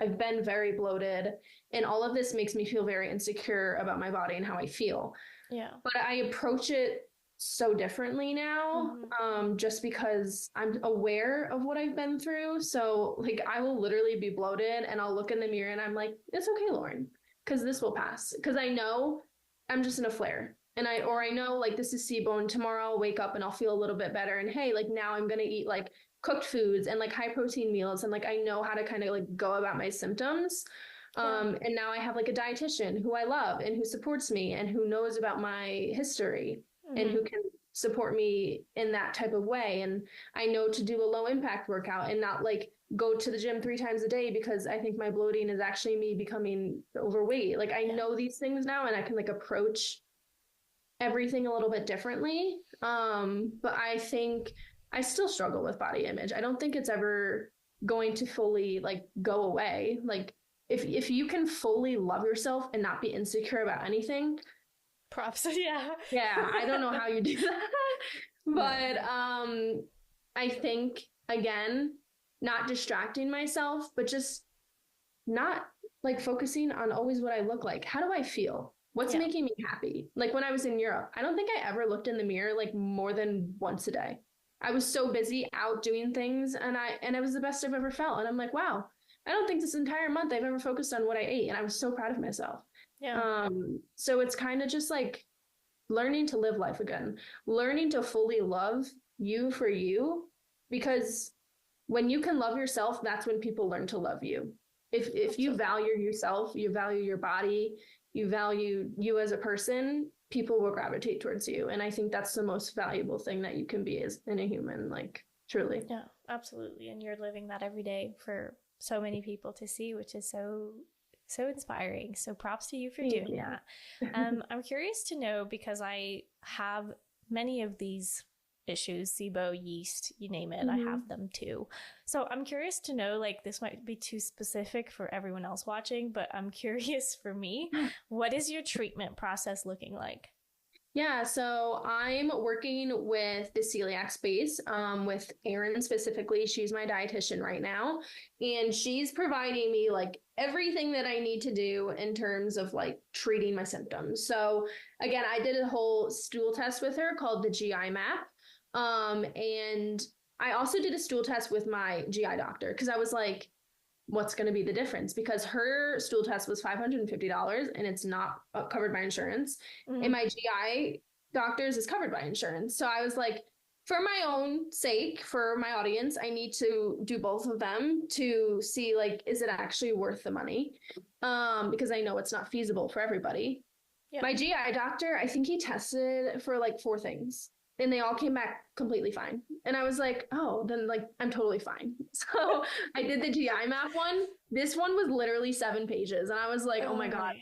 I've been very bloated, and all of this makes me feel very insecure about my body and how I feel. But I approach it so differently now, just because I'm aware of what I've been through. So like I will literally be bloated and I'll look in the mirror and I'm like, it's okay, Lauren, because this will pass. Because I know I'm just in a flare. And I know like this is SIBO and tomorrow I'll wake up and I'll feel a little bit better. And hey, like now I'm going to eat like cooked foods and like high protein meals. And like I know how to kind of like go about my symptoms. And now I have like a dietitian who I love and who supports me and who knows about my history and who can support me in that type of way. And I know to do a low impact workout and not like go to the gym 3 times a day because I think my bloating is actually me becoming overweight. Like I know these things now and I can like approach everything a little bit differently. But I think I still struggle with body image. I don't think it's ever going to fully like go away. Like if you can fully love yourself and not be insecure about anything, props. Yeah. Yeah, I don't know how you do that. But I think again, not distracting myself, but just not like focusing on always what I look like. How do I feel? What's making me happy? Like when I was in Europe, I don't think I ever looked in the mirror like more than once a day. I was so busy out doing things and it was the best I've ever felt. And I'm like, wow, I don't think this entire month I've ever focused on what I ate. And I was so proud of myself. Yeah. So it's kind of just like learning to live life again, learning to fully love you for you, because when you can love yourself, that's when people learn to love you. If you value yourself, you value your body, you value you as a person, people will gravitate towards you. And I think that's the most valuable thing that you can be as in a human, like truly. Yeah, absolutely. And you're living that every day for so many people to see, which is so inspiring. So props to you for doing that. I'm curious to know, because I have many of these issues, SIBO, yeast, you name it, I have them too. So I'm curious to know, like, this might be too specific for everyone else watching, but I'm curious for me, what is your treatment process looking like? Yeah, so I'm working with the celiac space, with Erin specifically. She's my dietitian right now, and she's providing me like everything that I need to do in terms of like treating my symptoms. So again, I did a whole stool test with her called the GI map. And I also did a stool test with my GI doctor because I was like, what's going to be the difference? Because her stool test was $550 and it's not covered by insurance. And my GI doctor's is covered by insurance. So I was like, for my own sake, for my audience, I need to do both of them to see, like, is it actually worth the money? Because I know it's not feasible for everybody. Yeah. My GI doctor, I think he tested for like 4 things. And they all came back completely fine. And I was like, oh, then like, I'm totally fine. So I did the GI map one. This one was literally 7 pages. And I was like, oh my God,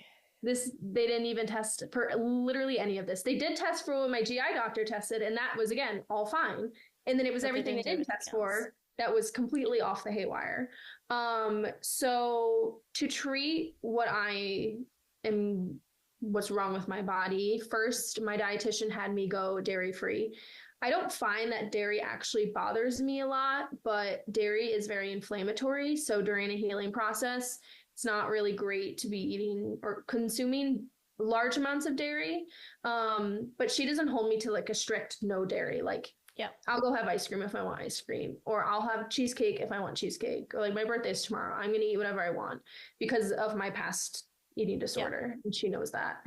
they didn't even test for literally any of this. They did test for what my GI doctor tested. And that was, again, all fine. And then it was everything they didn't test for that was completely off the haywire. So to treat what's wrong with my body, first, my dietitian had me go dairy-free. I don't find that dairy actually bothers me a lot, but dairy is very inflammatory. So during a healing process, it's not really great to be eating or consuming large amounts of dairy. But she doesn't hold me to like a strict no dairy. Like, yeah, I'll go have ice cream if I want ice cream, or I'll have cheesecake if I want cheesecake, or like my birthday's tomorrow, I'm going to eat whatever I want because of my past eating disorder. And she knows that.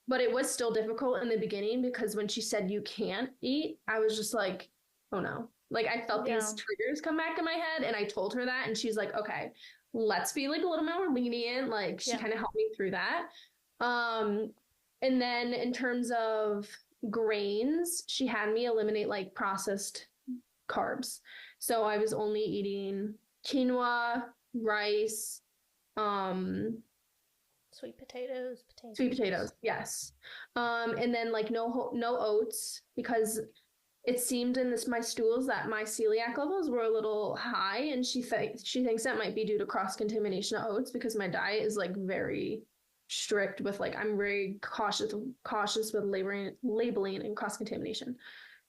But it was still difficult in the beginning because when she said you can't eat, I was just like, oh no. Like I felt these triggers come back in my head, and I told her that, and she's like, okay, let's be like a little more lenient. Like she kind of helped me through that. And then in terms of grains, she had me eliminate like processed carbs. So I was only eating quinoa, rice, sweet potatoes, yes. And then like no oats, because it seemed in my stools that my celiac levels were a little high, and she thinks that might be due to cross contamination of oats, because my diet is like very strict with like, I'm very cautious with labeling and cross contamination.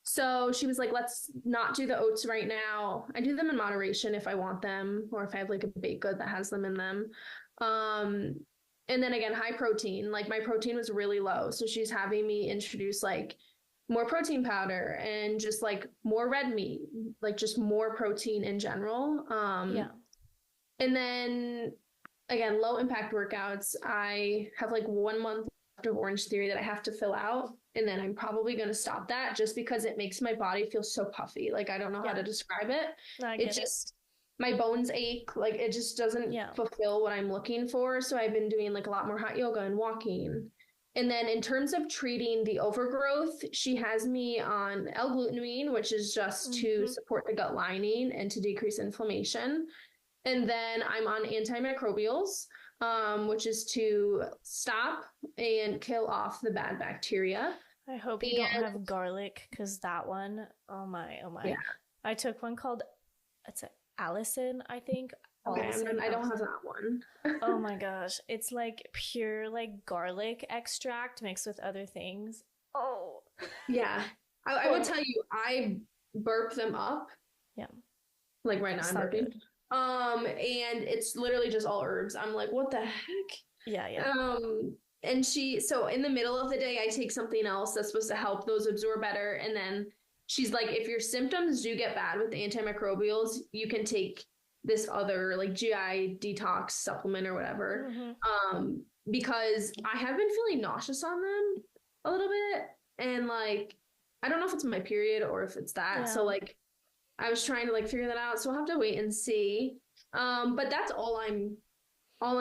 So she was like, let's not do the oats right now. I do them in moderation if I want them, or if I have like a baked good that has them in them. And then again, high protein, like my protein was really low. So she's having me introduce like more protein powder and just like more red meat, like just more protein in general. And then again, low impact workouts. I have like 1 month Dr. Orange theory that I have to fill out. And then I'm probably going to stop that just because it makes my body feel so puffy. Like, I don't know how to describe it. It just, my bones ache. Like, it just doesn't fulfill what I'm looking for. So I've been doing like a lot more hot yoga and walking. And then in terms of treating the overgrowth, she has me on L-glutamine, which is just to support the gut lining and to decrease inflammation. And then I'm on antimicrobials, which is to stop and kill off the bad bacteria. I hope you don't have garlic, because that one, oh my. Yeah. I took one called, it's Allison, I think. Okay, I don't have that one. Oh my gosh. It's like pure like garlic extract mixed with other things. Oh. Yeah. I would tell you, I burp them up. Yeah. Like right now I'm burping. And it's literally just all herbs. I'm like, what the heck? Yeah. And so in the middle of the day, I take something else that's supposed to help those absorb better. And then she's like, if your symptoms do get bad with the antimicrobials, you can take this other like GI detox supplement or whatever. Because I have been feeling nauseous on them a little bit. And like, I don't know if it's my period or if it's that. Yeah. So like, I was trying to like figure that out. So I'll have to wait and see. But that's all I'm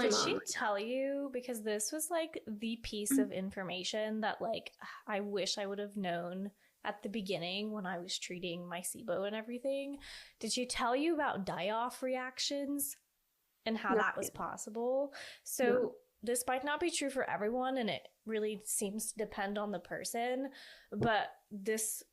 Did she tell you? Because this was like the piece of information that like, I wish I would have known at the beginning when I was treating my SIBO and everything. Did she tell you about die-off reactions and how that was possible? So this might not be true for everyone, and it really seems to depend on the person, but this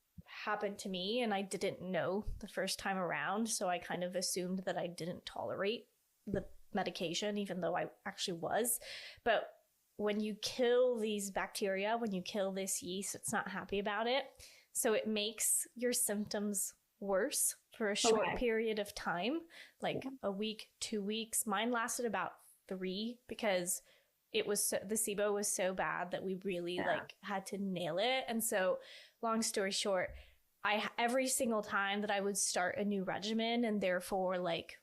happened to me and I didn't know the first time around. So I kind of assumed that I didn't tolerate the medication, even though I actually was. But when you kill these bacteria, when you kill this yeast, it's not happy about it. So it makes your symptoms worse for a short period of time, like a week, 2 weeks. Mine lasted about 3 because it was the SIBO was so bad that we really like had to nail it. And so long story short, every single time that I would start a new regimen and therefore like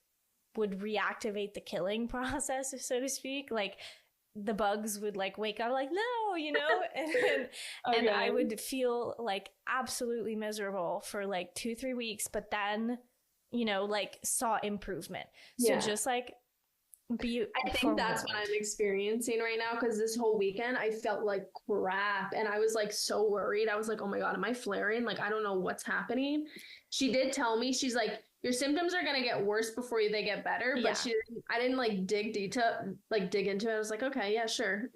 would reactivate the killing process, so to speak, like the bugs would like wake up like, no, you know, and I would feel like absolutely miserable for like 2-3 weeks, but then, you know, like saw improvement. So just like I think that's what I'm experiencing right now, because this whole weekend I felt like crap and I was like so worried. I was like, oh my God, am I flaring? Like, I don't know what's happening. She did tell me, she's like, your symptoms are going to get worse before they get better. But I didn't like dig into it. I was like, okay, yeah, sure.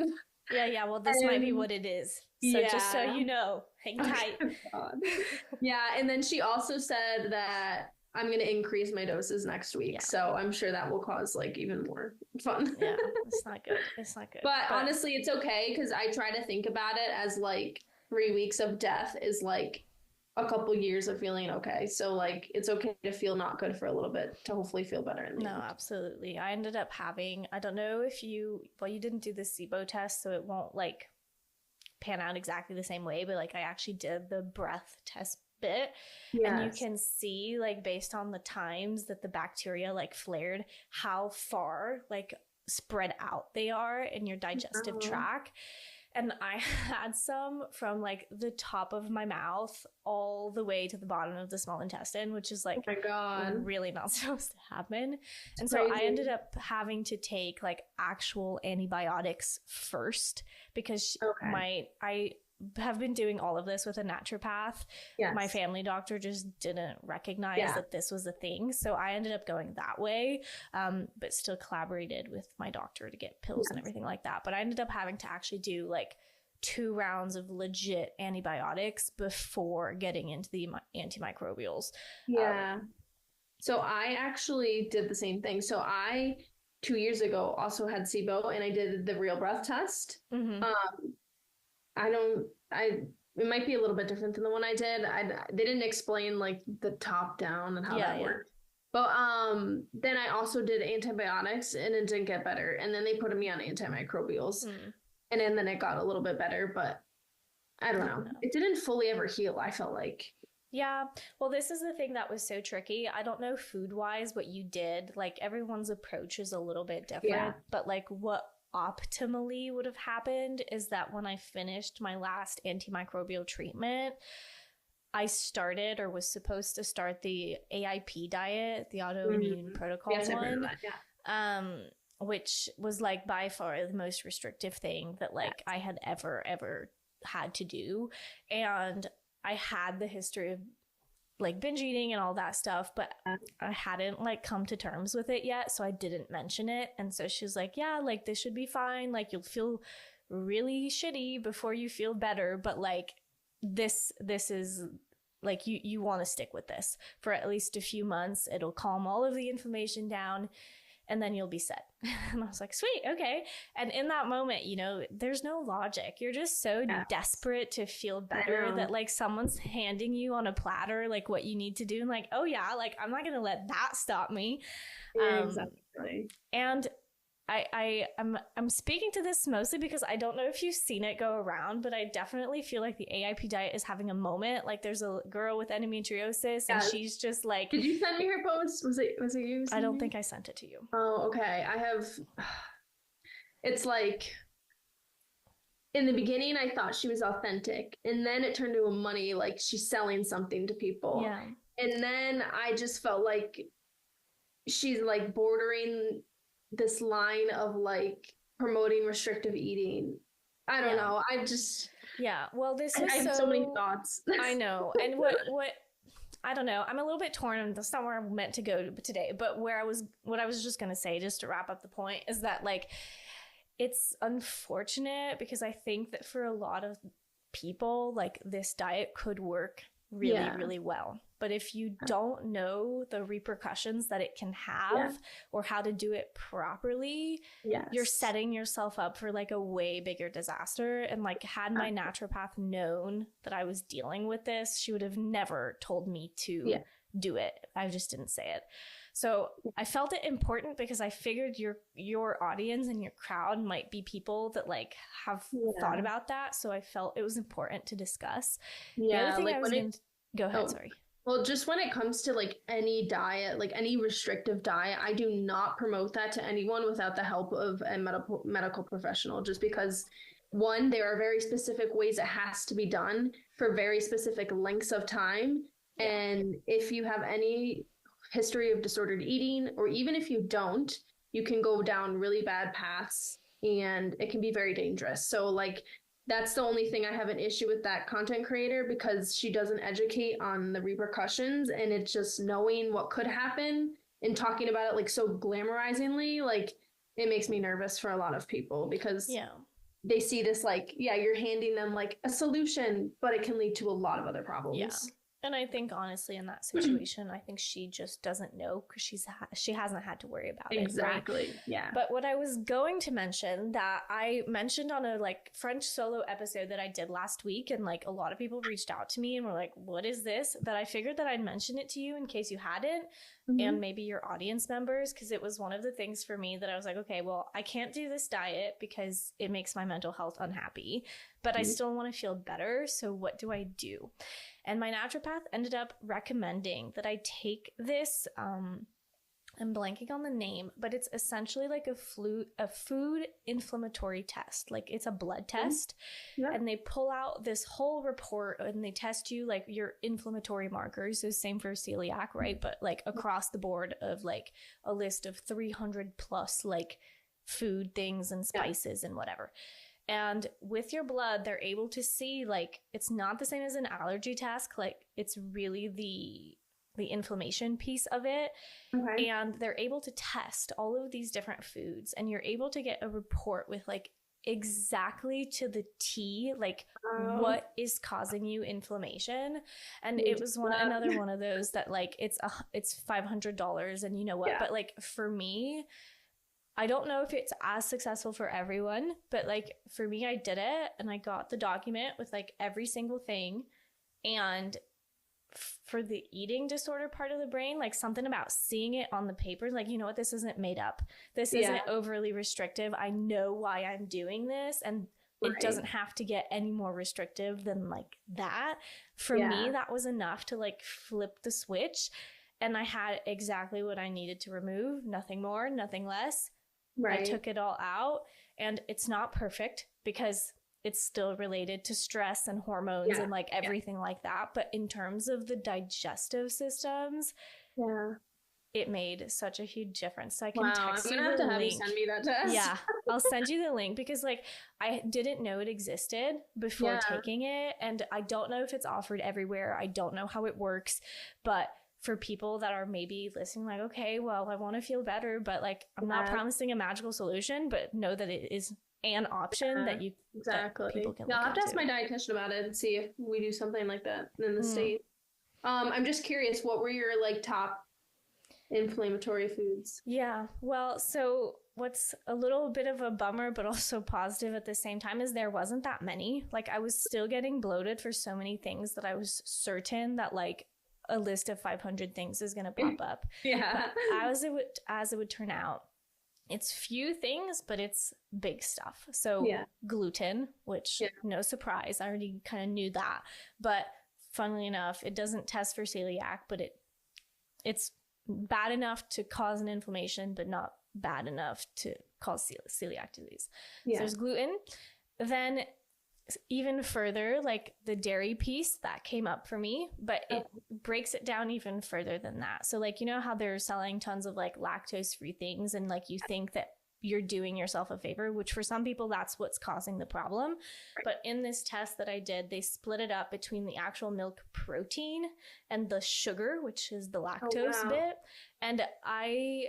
Yeah. Well, this might be what it is. So just so you know, hang tight. Yeah. And then she also said that I'm going to increase my doses next week. So I'm sure that will cause like even more fun. Yeah, it's not good. But honestly, it's okay, because I try to think about it as like 3 weeks of death is like a couple years of feeling okay. So like, it's okay to feel not good for a little bit to hopefully feel better. No, absolutely. I ended up having, I don't know if you didn't do the SIBO test, so it won't like pan out exactly the same way, but like I actually did the breath test bit. And you can see like based on the times that the bacteria like flared, how far like spread out they are in your digestive tract. And I had some from like the top of my mouth all the way to the bottom of the small intestine, which is like, oh my God, really not supposed to happen. And so I ended up having to take like actual antibiotics first, because I have been doing all of this with a naturopath. My family doctor just didn't recognize that this was a thing. So I ended up going that way, but still collaborated with my doctor to get pills and everything like that. But I ended up having to actually do like 2 rounds of legit antibiotics before getting into the antimicrobials. So I actually did the same thing. So I 2 years ago also had SIBO, and I did the real breath test. It might be a little bit different than the one I did. They didn't explain like the top down and how that worked. But then I also did antibiotics and it didn't get better. And then they put me on antimicrobials. And then it got a little bit better, but I don't know. It didn't fully ever heal, I felt like. Yeah. Well, this is the thing that was so tricky. I don't know food wise what you did. Like everyone's approach is a little bit different, but like what optimally would have happened is that when I finished my last antimicrobial treatment, I started or was supposed to start the AIP diet, the autoimmune protocol one, which was like by far the most restrictive thing that like I had ever had to do. And I had the history of like binge eating and all that stuff, but I hadn't like come to terms with it yet, so I didn't mention it. And so she's like, yeah, like this should be fine, like you'll feel really shitty before you feel better, but like this is like you want to stick with this for at least a few months. It'll calm all of the inflammation down and then you'll be set. And I was like, sweet, okay. And in that moment, you know, there's no logic. You're just so desperate to feel better that like someone's handing you on a platter like what you need to do, and like, oh yeah, like I'm not gonna let that stop me. Exactly. And I'm speaking to this mostly because I don't know if you've seen it go around, but I definitely feel like the AIP diet is having a moment. Like there's a girl with endometriosis and she's just like, did you send me her post? Was it you? I don't think I sent it to you. Oh, okay. It's like in the beginning I thought she was authentic, and then it turned to a money, like she's selling something to people. Yeah. And then I just felt like she's like bordering this line of like promoting restrictive eating. I don't know. Well, I have so many thoughts. I know. And what I don't know. I'm a little bit torn, and that's not where I'm meant to go today. But what I was just gonna say, just to wrap up the point, is that like it's unfortunate because I think that for a lot of people, like this diet could work really well. But if you don't know the repercussions that it can have or how to do it properly, you're setting yourself up for like a way bigger disaster. And like had my naturopath known that I was dealing with this, she would have never told me to do it. I just didn't say it. So I felt it important because I figured your audience and your crowd might be people that like have thought about that. So I felt it was important to discuss. The other thing like go ahead, sorry. Well, just when it comes to like any diet, like any restrictive diet, I do not promote that to anyone without the help of a medical professional, just because one, there are very specific ways it has to be done for very specific lengths of time. And if you have any history of disordered eating, or even if you don't, you can go down really bad paths and it can be very dangerous. So like, that's the only thing I have an issue with that content creator, because she doesn't educate on the repercussions, and it's just knowing what could happen and talking about it like so glamorizingly, like it makes me nervous for a lot of people, because they see this like, you're handing them like a solution, but it can lead to a lot of other problems. Yeah. And I think honestly in that situation, I think she just doesn't know because she hasn't had to worry about it. Exactly. Right? Yeah. But what I was going to mention that I mentioned on a like French solo episode that I did last week, and like a lot of people reached out to me and were like, what is this? That I figured that I'd mention it to you in case you hadn't, and maybe your audience members, because it was one of the things for me that I was like, okay, well, I can't do this diet because it makes my mental health unhappy, but I still want to feel better. So what do I do? And my naturopath ended up recommending that I take this, I'm blanking on the name, but it's essentially like a food inflammatory test. Like it's a blood test, and they pull out this whole report and they test you like your inflammatory markers. So same for celiac, right? But like across the board of like a list of 300 plus like food things and spices and whatever. And with your blood, they're able to see, like, it's not the same as an allergy test. Like, it's really the inflammation piece of it. Okay. And they're able to test all of these different foods. And you're able to get a report with, like, exactly to the T, like, what is causing you inflammation. And it was another one of those that, like, it's $500 and you know what? Yeah. But, like, for me, I don't know if it's as successful for everyone, but like for me, I did it and I got the document with like every single thing. And for the eating disorder part of the brain, like something about seeing it on the paper, like, you know what, this isn't made up. This isn't overly restrictive. I know why I'm doing this. And it doesn't have to get any more restrictive than like that. For me, that was enough to like flip the switch. And I had exactly what I needed to remove. Nothing more, nothing less. Right. I took it all out And it's not perfect because it's still related to stress and hormones and like everything like that. But in terms of the digestive systems, it made such a huge difference. So I can text you the link. Have you send me that test. Yeah, I'll send you the link because like I didn't know it existed before taking it. And I don't know if it's offered everywhere. I don't know how it works. But for people that are maybe listening, like, okay, well, I want to feel better, but like I'm not promising a magical solution, but know that it is an option that you that people can look I'll have to ask into. my dietitian about it and see if we do something like that in the States. I'm just curious, what were your like top inflammatory foods? Yeah, well, so what's a little bit of a bummer but also positive at the same time is there wasn't that many. Like I was still getting bloated for so many things that I was certain that like a list of 500 things is going to pop up. But as it would turn out, it's few things, but it's big stuff. So gluten, which no surprise, I already kind of knew that. But funnily enough, it doesn't test for celiac, but it's bad enough to cause an inflammation, but not bad enough to cause celiac disease. So there's gluten. Then even further, like the dairy piece that came up for me, but it breaks it down even further than that. So like, you know how they're selling tons of like lactose free things and like you think that you're doing yourself a favor, which for some people that's what's causing the problem. But in this test that I did, they split it up between the actual milk protein and the sugar, which is the lactose bit. And I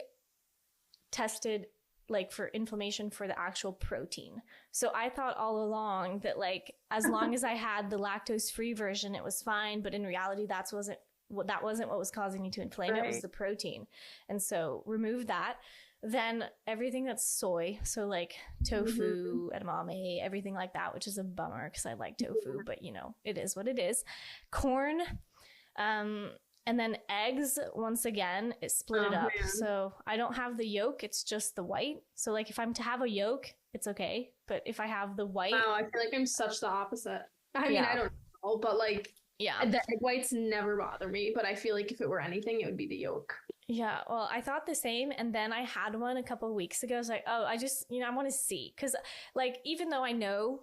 tested like for inflammation for the actual protein. So I thought all along that like as long as I had the lactose free version, it was fine. But in reality, that wasn't what was causing me to inflame. It was the protein. And so remove that. Then everything that's soy, so like tofu, edamame, everything like that, which is a bummer because I like tofu, but you know, it is what it is. Corn, and then eggs, once again, it split it up. Man. So I don't have the yolk, it's just the white. So like if I'm to have a yolk, it's okay. But if I have the white... Wow, I feel like I'm such the opposite. I mean, I don't know, but like, the egg whites never bother me. But I feel like if it were anything, it would be the yolk. Yeah, well, I thought the same. And then I had one a couple of weeks ago. I was like, oh, I just, I want to see. Because like, even though I know,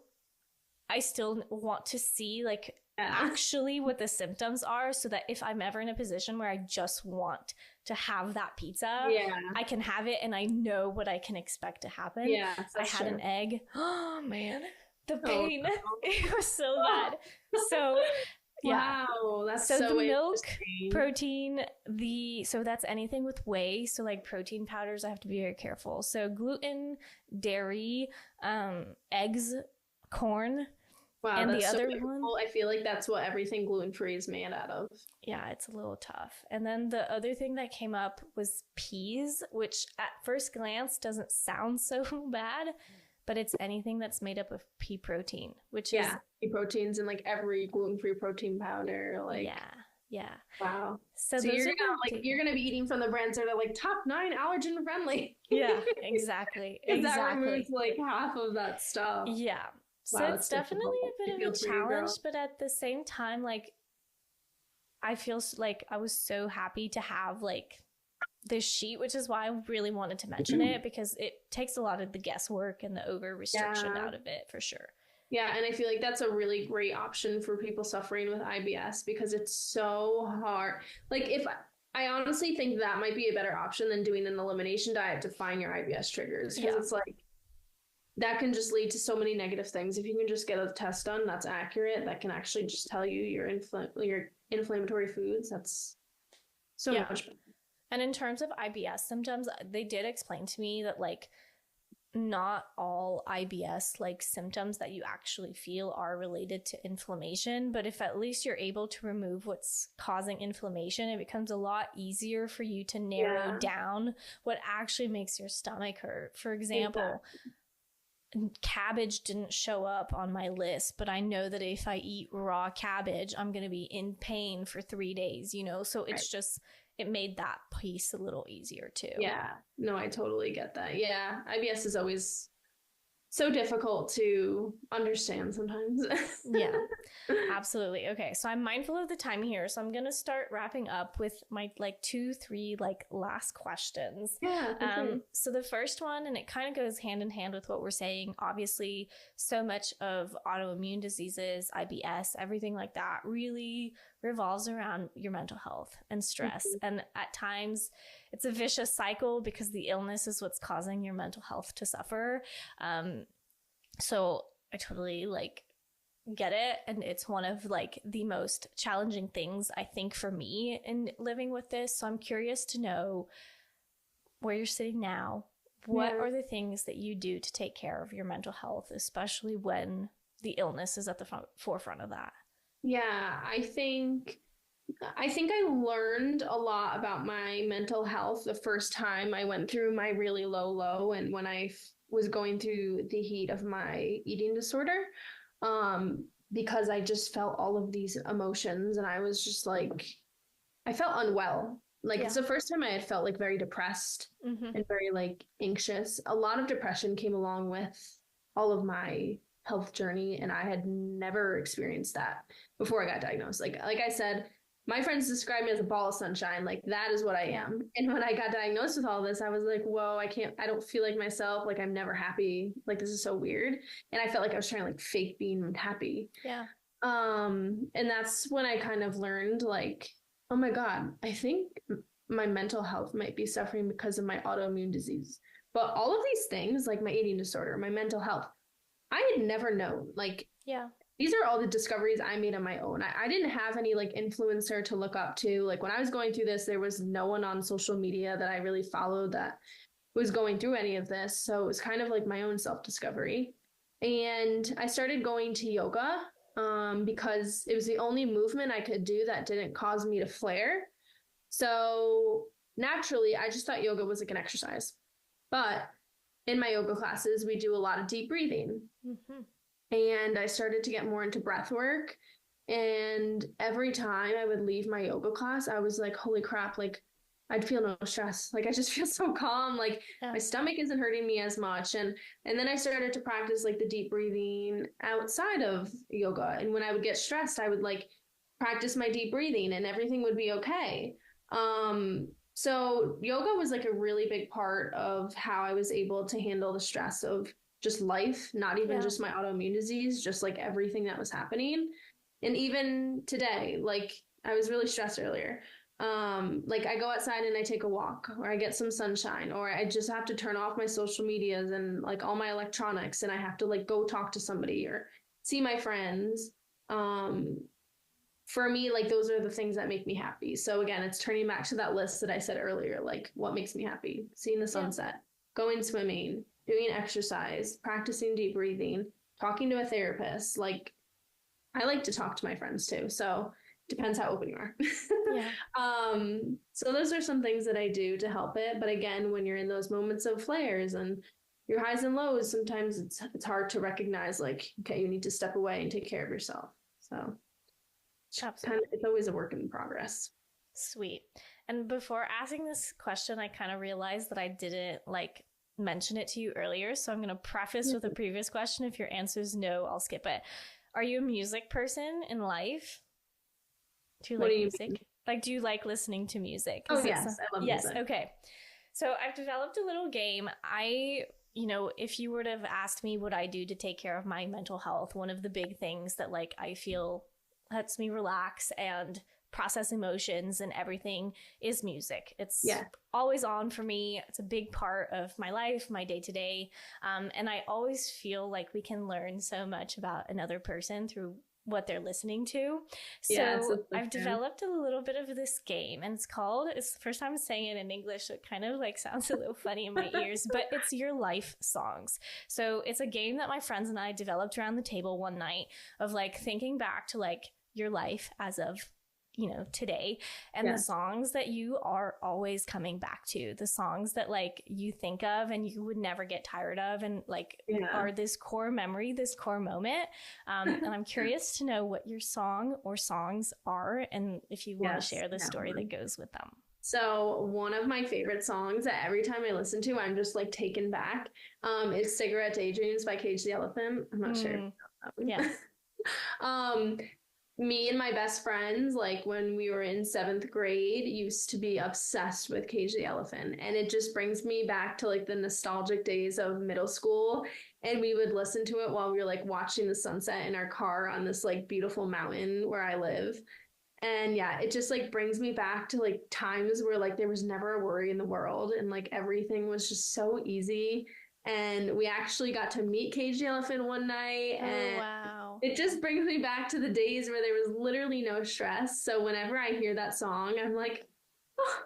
I still want to see like actually what the symptoms are so that if I'm ever in a position where I just want to have that pizza, I can have it and I know what I can expect to happen. Yeah, I had an egg. Oh man, the pain. No. It was so bad. So wow, that's so the milk, protein, so that's anything with whey. So like protein powders, I have to be very careful. So gluten, dairy, eggs, corn. Wow, and that's the other so one, I feel like that's what everything gluten-free is made out of. Yeah, it's a little tough. And then the other thing that came up was peas, which at first glance doesn't sound so bad, but it's anything that's made up of pea protein, which is pea proteins in like every gluten-free protein powder. Like wow. So you're gonna be eating from the brands that are like top 9 allergen friendly. Yeah, exactly. That removes like half of that stuff. Yeah. So it's definitely a bit of a challenge, but at the same time, like, I feel like I was so happy to have like this sheet, which is why I really wanted to mention it, because it takes a lot of the guesswork and the over restriction out of it for sure. Yeah, and I feel like that's a really great option for people suffering with IBS because it's so hard. Like I honestly think that might be a better option than doing an elimination diet to find your IBS triggers, because it's like, that can just lead to so many negative things. If you can just get a test done that's accurate, that can actually just tell you your inflammatory foods, that's so much better. And in terms of IBS symptoms, they did explain to me that like not all IBS like symptoms that you actually feel are related to inflammation, but if at least you're able to remove what's causing inflammation, it becomes a lot easier for you to narrow down what actually makes your stomach hurt. For example, cabbage didn't show up on my list, but I know that if I eat raw cabbage, I'm going to be in pain for 3 days, so it's just, it made that piece a little easier too. Yeah, no, I totally get that. Yeah, IBS is always so difficult to understand sometimes. Yeah, absolutely. Okay, so I'm mindful of the time here, so I'm gonna start wrapping up with my like 2, 3 like last questions. Yeah, for sure. So the first one, and it kind of goes hand in hand with what we're saying. Obviously, so much of autoimmune diseases, IBS, everything like that, really revolves around your mental health and stress. And at times, it's a vicious cycle because the illness is what's causing your mental health to suffer. So I totally like get it. And it's one of like the most challenging things I think for me in living with this. So I'm curious to know where you're sitting now. What are the things that you do to take care of your mental health, especially when the illness is at the forefront of that? Yeah, I think I learned a lot about my mental health the first time I went through my really low, and when I was going through the heat of my eating disorder, because I just felt all of these emotions, and I was just like, I felt unwell. Like it's the first time I had felt like very depressed and very like anxious. A lot of depression came along with all of my health journey, and I had never experienced that before I got diagnosed. Like I said, my friends describe me as a ball of sunshine. Like that is what I am. And when I got diagnosed with all this, I was like, whoa, I don't feel like myself. Like I'm never happy. Like this is so weird. And I felt like I was trying to like fake being happy. Yeah. And that's when I kind of learned like, oh my God, I think my mental health might be suffering because of my autoimmune disease. But all of these things, like my eating disorder, my mental health, I had never known. Like, these are all the discoveries I made on my own. I didn't have any like influencer to look up to. Like when I was going through this, there was no one on social media that I really followed that was going through any of this. So it was kind of like my own self-discovery. And I started going to yoga because it was the only movement I could do that didn't cause me to flare. So naturally, I just thought yoga was like an exercise. But in my yoga classes, we do a lot of deep breathing. And I started to get more into breath work. And every time I would leave my yoga class, I was like, holy crap, like I'd feel no stress. Like I just feel so calm. Like my stomach isn't hurting me as much. And then I started to practice like the deep breathing outside of yoga. And when I would get stressed, I would like practice my deep breathing and everything would be okay. So yoga was like a really big part of how I was able to handle the stress of just life, not even just my autoimmune disease, just like everything that was happening. And even today, like I was really stressed earlier. Like I go outside and I take a walk, or I get some sunshine, or I just have to turn off my social medias and like all my electronics, and I have to like go talk to somebody or see my friends. For me, like those are the things that make me happy. So again, it's turning back to that list that I said earlier, like what makes me happy: seeing the sunset, going swimming, doing exercise, practicing deep breathing, talking to a therapist. Like I like to talk to my friends too. So depends how open you are. So those are some things that I do to help it. But again, when you're in those moments of flares and your highs and lows, sometimes it's hard to recognize like, okay, you need to step away and take care of yourself. So it's always a work in progress. Sweet. And before asking this question, I kind of realized that I didn't like mention it to you earlier. So I'm going to preface with a previous question. If your answer is no, I'll skip it. Are you a music person in life? Do you like music? Like, do you like listening to music? Oh, yes. I love music. Yes. Okay. So I've developed a little game. If you were to have asked me what I do to take care of my mental health, one of the big things that like I feel lets me relax and process emotions and everything is music. It's always on for me. It's a big part of my life, my day to day. And I always feel like we can learn so much about another person through what they're listening to. So I've developed a little bit of this game, and it's the first time I'm saying it in English, so it kind of like sounds a little funny in my ears, but it's your life songs. So it's a game that my friends and I developed around the table one night of like thinking back to like your life as of today, and the songs that you are always coming back to, the songs that like you think of and you would never get tired of, and like are this core memory, this core moment. And I'm curious to know what your song or songs are, and if you want to share the story that goes with them. So one of my favorite songs that every time I listen to, I'm just like taken back, is Cigarette Daydreams by Cage the Elephant. I'm not sure. That one. Yeah. um, Me and my best friends, like when we were in seventh grade, used to be obsessed with Cage the Elephant. And it just brings me back to like the nostalgic days of middle school. And we would listen to it while we were like watching the sunset in our car on this like beautiful mountain where I live. And yeah, it just like brings me back to like times where like there was never a worry in the world and like everything was just so easy. And we actually got to meet Cage the Elephant one night. And wow. it just brings me back to the days where there was literally no stress. So whenever I hear that song, I'm like, oh,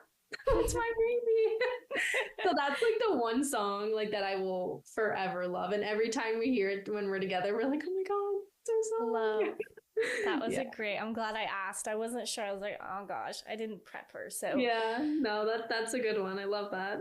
that's my baby. So that's like the one song like that I will forever love. And every time we hear it when we're together, we're like, oh my God, it's our song. Love. That was a great. I'm glad I asked. I wasn't sure. I was like, oh gosh, I didn't prep her. So yeah, no, that's a good one. I love that.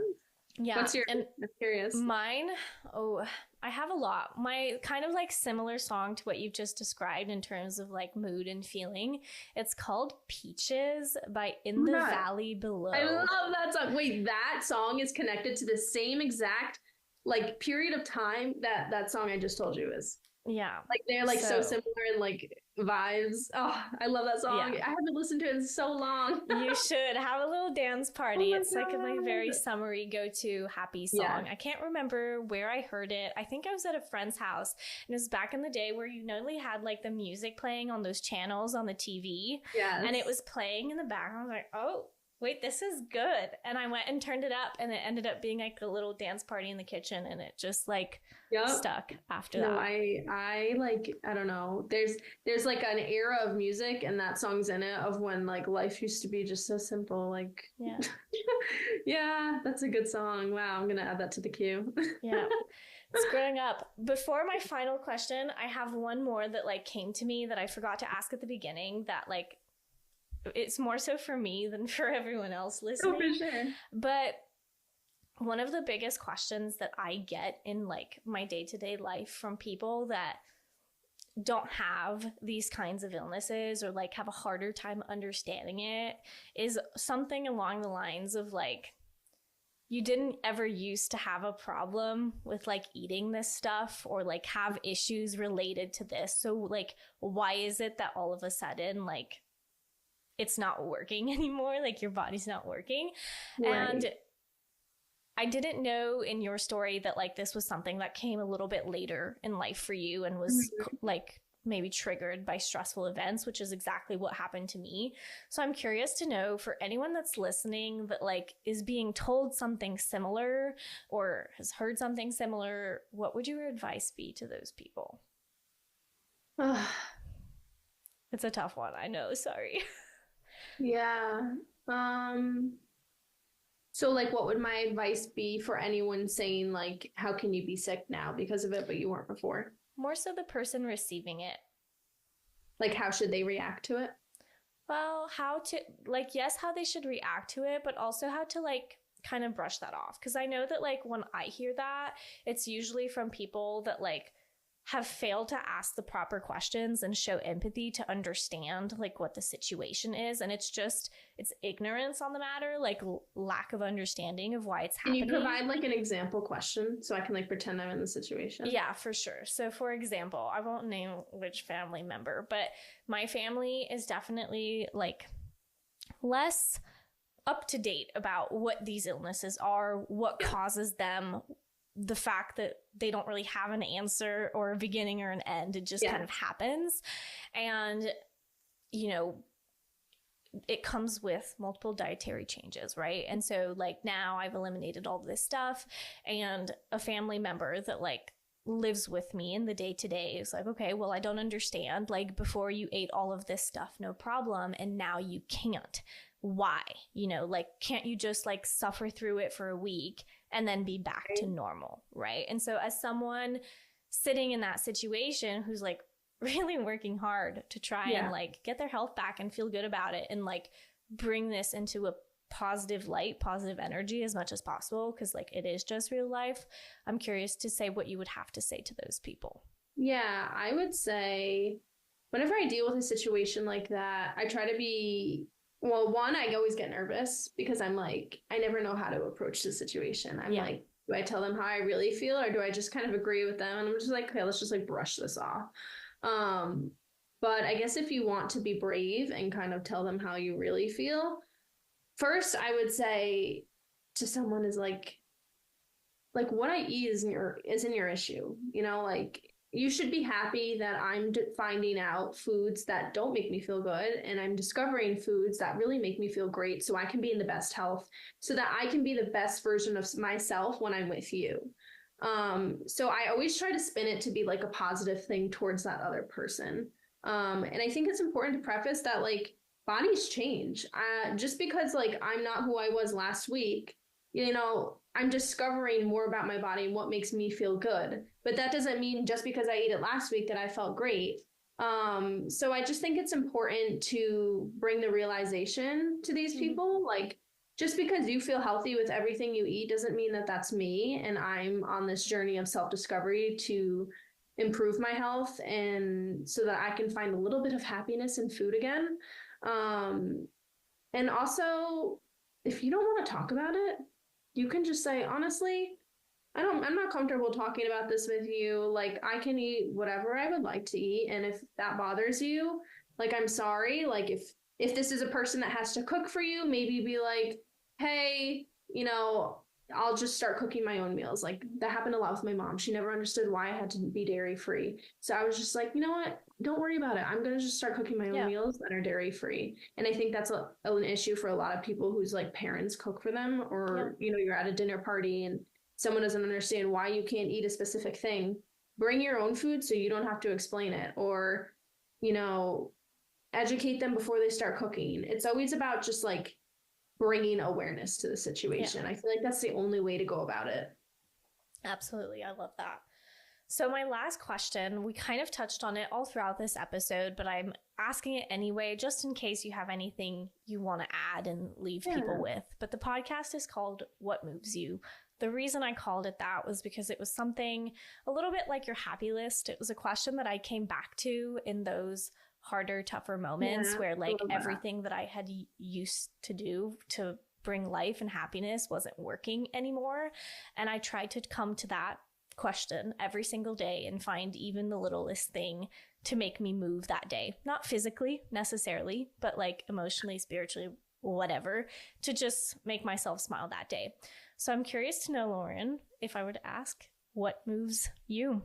Yeah. What's your? I'm curious. Mine. Oh, I have a lot. My kind of like similar song to what you've just described in terms of like mood and feeling. It's called Peaches by In the Valley Below. I love that song. Wait, that song is connected to the same exact like period of time that song I just told you is. Yeah. Like they're like so similar in like vibes. Oh, I love that song. Yeah. I haven't listened to it in so long. You should have a little dance party. It's like a very summery go-to happy song. Yeah. I can't remember where I heard it. I think I was at a friend's house, and it was back in the day where you not only had like the music playing on those channels on the TV, and it was playing in the background. I was like, oh, wait, this is good. And I went and turned it up, and it ended up being like a little dance party in the kitchen, and it just like stuck after that. I like, I don't know. There's like an era of music, and that song's in it, of when like life used to be just so simple. Like, yeah. Yeah, that's a good song. Wow, I'm gonna add that to the queue. Yeah. It's growing up. Before my final question, I have one more that like came to me that I forgot to ask at the beginning, that like it's more so for me than for everyone else listening. Oh, for sure. But one of the biggest questions that I get in like my day-to-day life from people that don't have these kinds of illnesses or like have a harder time understanding it is something along the lines of like, you didn't ever used to have a problem with like eating this stuff or like have issues related to this. So like, why is it that all of a sudden like it's not working anymore? Like your body's not working. Right. And I didn't know in your story that like this was something that came a little bit later in life for you and was like maybe triggered by stressful events, which is exactly what happened to me. So I'm curious to know, for anyone that's listening that like is being told something similar or has heard something similar, what would your advice be to those people? It's a tough one. I know. Sorry. Yeah. So like, what would my advice be for anyone saying like, how can you be sick now because of it, but you weren't before? More so the person receiving it. Like, how should they react to it? Well, how to, like, yes, how they should react to it, but also how to like kind of brush that off. Because I know that like when I hear that, it's usually from people that like have failed to ask the proper questions and show empathy to understand like what the situation is. And it's ignorance on the matter, like lack of understanding of why it's happening. Can you provide like an example question so I can like pretend I'm in the situation? Yeah, for sure. So for example, I won't name which family member, but my family is definitely like less up to date about what these illnesses are, what causes them, the fact that they don't really have an answer or a beginning or an end. It just kind of happens. And, you know, it comes with multiple dietary changes, right? And so like now I've eliminated all this stuff, and a family member that like lives with me in the day to day is like, okay, well, I don't understand. Like before you ate all of this stuff, no problem. And now you can't. Why? You know, like, can't you just like suffer through it for a week and then be back to normal, right? And so as someone sitting in that situation who's like really working hard to try and like get their health back and feel good about it and like bring this into a positive light, positive energy as much as possible, because like it is just real life, I'm curious to say what you would have to say to those people. Yeah, I would say whenever I deal with a situation like that, I try to be well, one, I always get nervous because I'm like, I never know how to approach the situation. I'm like, do I tell them how I really feel, or do I just kind of agree with them? And I'm just like, okay, let's just like brush this off. But I guess if you want to be brave and kind of tell them how you really feel, first I would say to someone is like what I eat isn't your issue. You know, like you should be happy that I'm finding out foods that don't make me feel good, and I'm discovering foods that really make me feel great so I can be in the best health, so that I can be the best version of myself when I'm with you. So I always try to spin it to be like a positive thing towards that other person. And I think it's important to preface that like bodies change. Just because like I'm not who I was last week, you know, I'm discovering more about my body and what makes me feel good. But that doesn't mean just because I ate it last week that I felt great. So I just think it's important to bring the realization to these people. Like, just because you feel healthy with everything you eat doesn't mean that that's me. And I'm on this journey of self-discovery to improve my health, and so that I can find a little bit of happiness in food again. And also, if you don't want to talk about it, you can just say, honestly, I'm not comfortable talking about this with you. Like, I can eat whatever I would like to eat. And if that bothers you, like, I'm sorry. Like, if this is a person that has to cook for you, maybe be like, hey, you know, I'll just start cooking my own meals. Like, that happened a lot with my mom. She never understood why I had to be dairy free. So I was just like, you know what? Don't worry about it. I'm going to just start cooking my own meals that are dairy free. And I think that's an issue for a lot of people whose like parents cook for them, or, you know, you're at a dinner party and someone doesn't understand why you can't eat a specific thing. Bring your own food so you don't have to explain it, or, you know, educate them before they start cooking. It's always about just like bringing awareness to the situation. I feel like that's the only way to go about it. Absolutely. I love that. So my last question, we kind of touched on it all throughout this episode, but I'm asking it anyway, just in case you have anything you want to add and leave people with. But the podcast is called What Moves You? The reason I called it that was because it was something a little bit like your happy list. It was a question that I came back to in those harder, tougher moments where like everything that I had used to do to bring life and happiness wasn't working anymore. And I tried to come to that question every single day and find even the littlest thing to make me move that day. Not physically necessarily, but like emotionally, spiritually, whatever, to just make myself smile that day. So I'm curious to know, Lauren, if I were to ask, what moves you?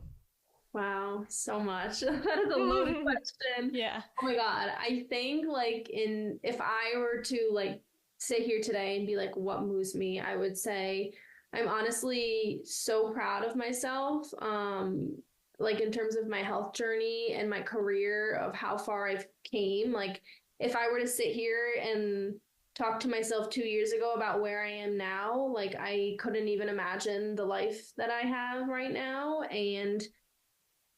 Wow, so much. That is a loaded question. Yeah. Oh my God. I think like if I were to like sit here today and be like, what moves me? I would say I'm honestly so proud of myself. Like in terms of my health journey and my career, of how far I've came. Like if I were to sit here and talk to myself 2 years ago about where I am now, like I couldn't even imagine the life that I have right now. And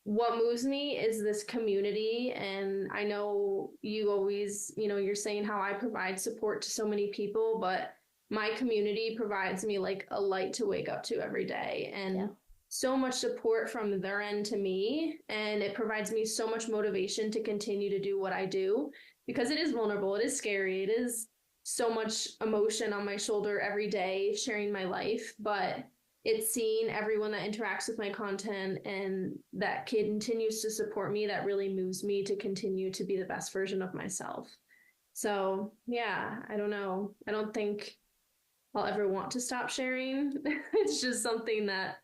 what moves me is this community. And I know you always, you know, you're saying how I provide support to so many people, but my community provides me like a light to wake up to every day, and so much support from their end to me. And it provides me so much motivation to continue to do what I do, because it is vulnerable. It is scary. It is so much emotion on my shoulder every day sharing my life, but it's seeing everyone that interacts with my content and that continues to support me that really moves me to continue to be the best version of myself. So yeah, I don't know. I don't think I'll ever want to stop sharing. It's just something that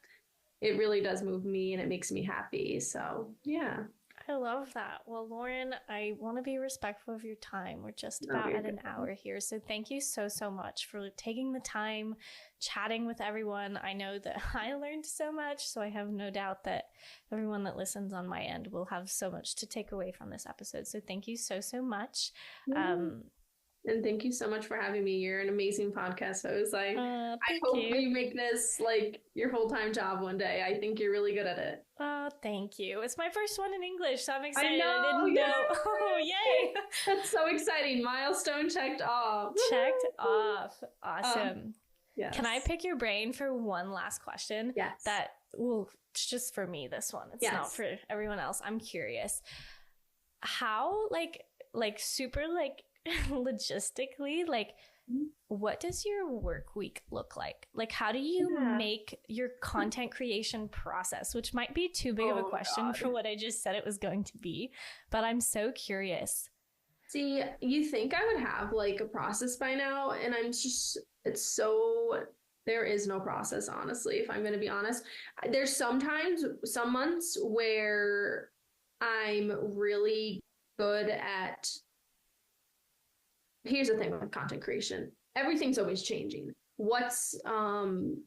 it really does move me and it makes me happy. So yeah. I love that. Well, Lauren, I want to be respectful of your time. We're just about at an hour here. So thank you so, so much for taking the time, chatting with everyone. I know that I learned so much, so I have no doubt that everyone that listens on my end will have so much to take away from this episode. So thank you so, so much. And thank you so much for having me. You're an amazing podcast host. I hope you make this like your full-time job one day. I think you're really good at it. Oh, thank you. It's my first one in English, so I'm excited. I didn't know. Oh, yay. That's so exciting. Milestone checked off. Checked off. Awesome. Yes. Can I pick your brain for one last question? Yes. It's just for me, this one. It's not for everyone else. I'm curious. How, super logistically, like, what does your work week look like? Like, how do you make your content creation process, which might be too big of a question for what I just said it was going to be, but I'm so curious. See, you think I would have like a process by now, and there is no process, honestly, if I'm going to be honest. There's some months where I'm really good at, here's the thing with content creation. Everything's always changing. What's going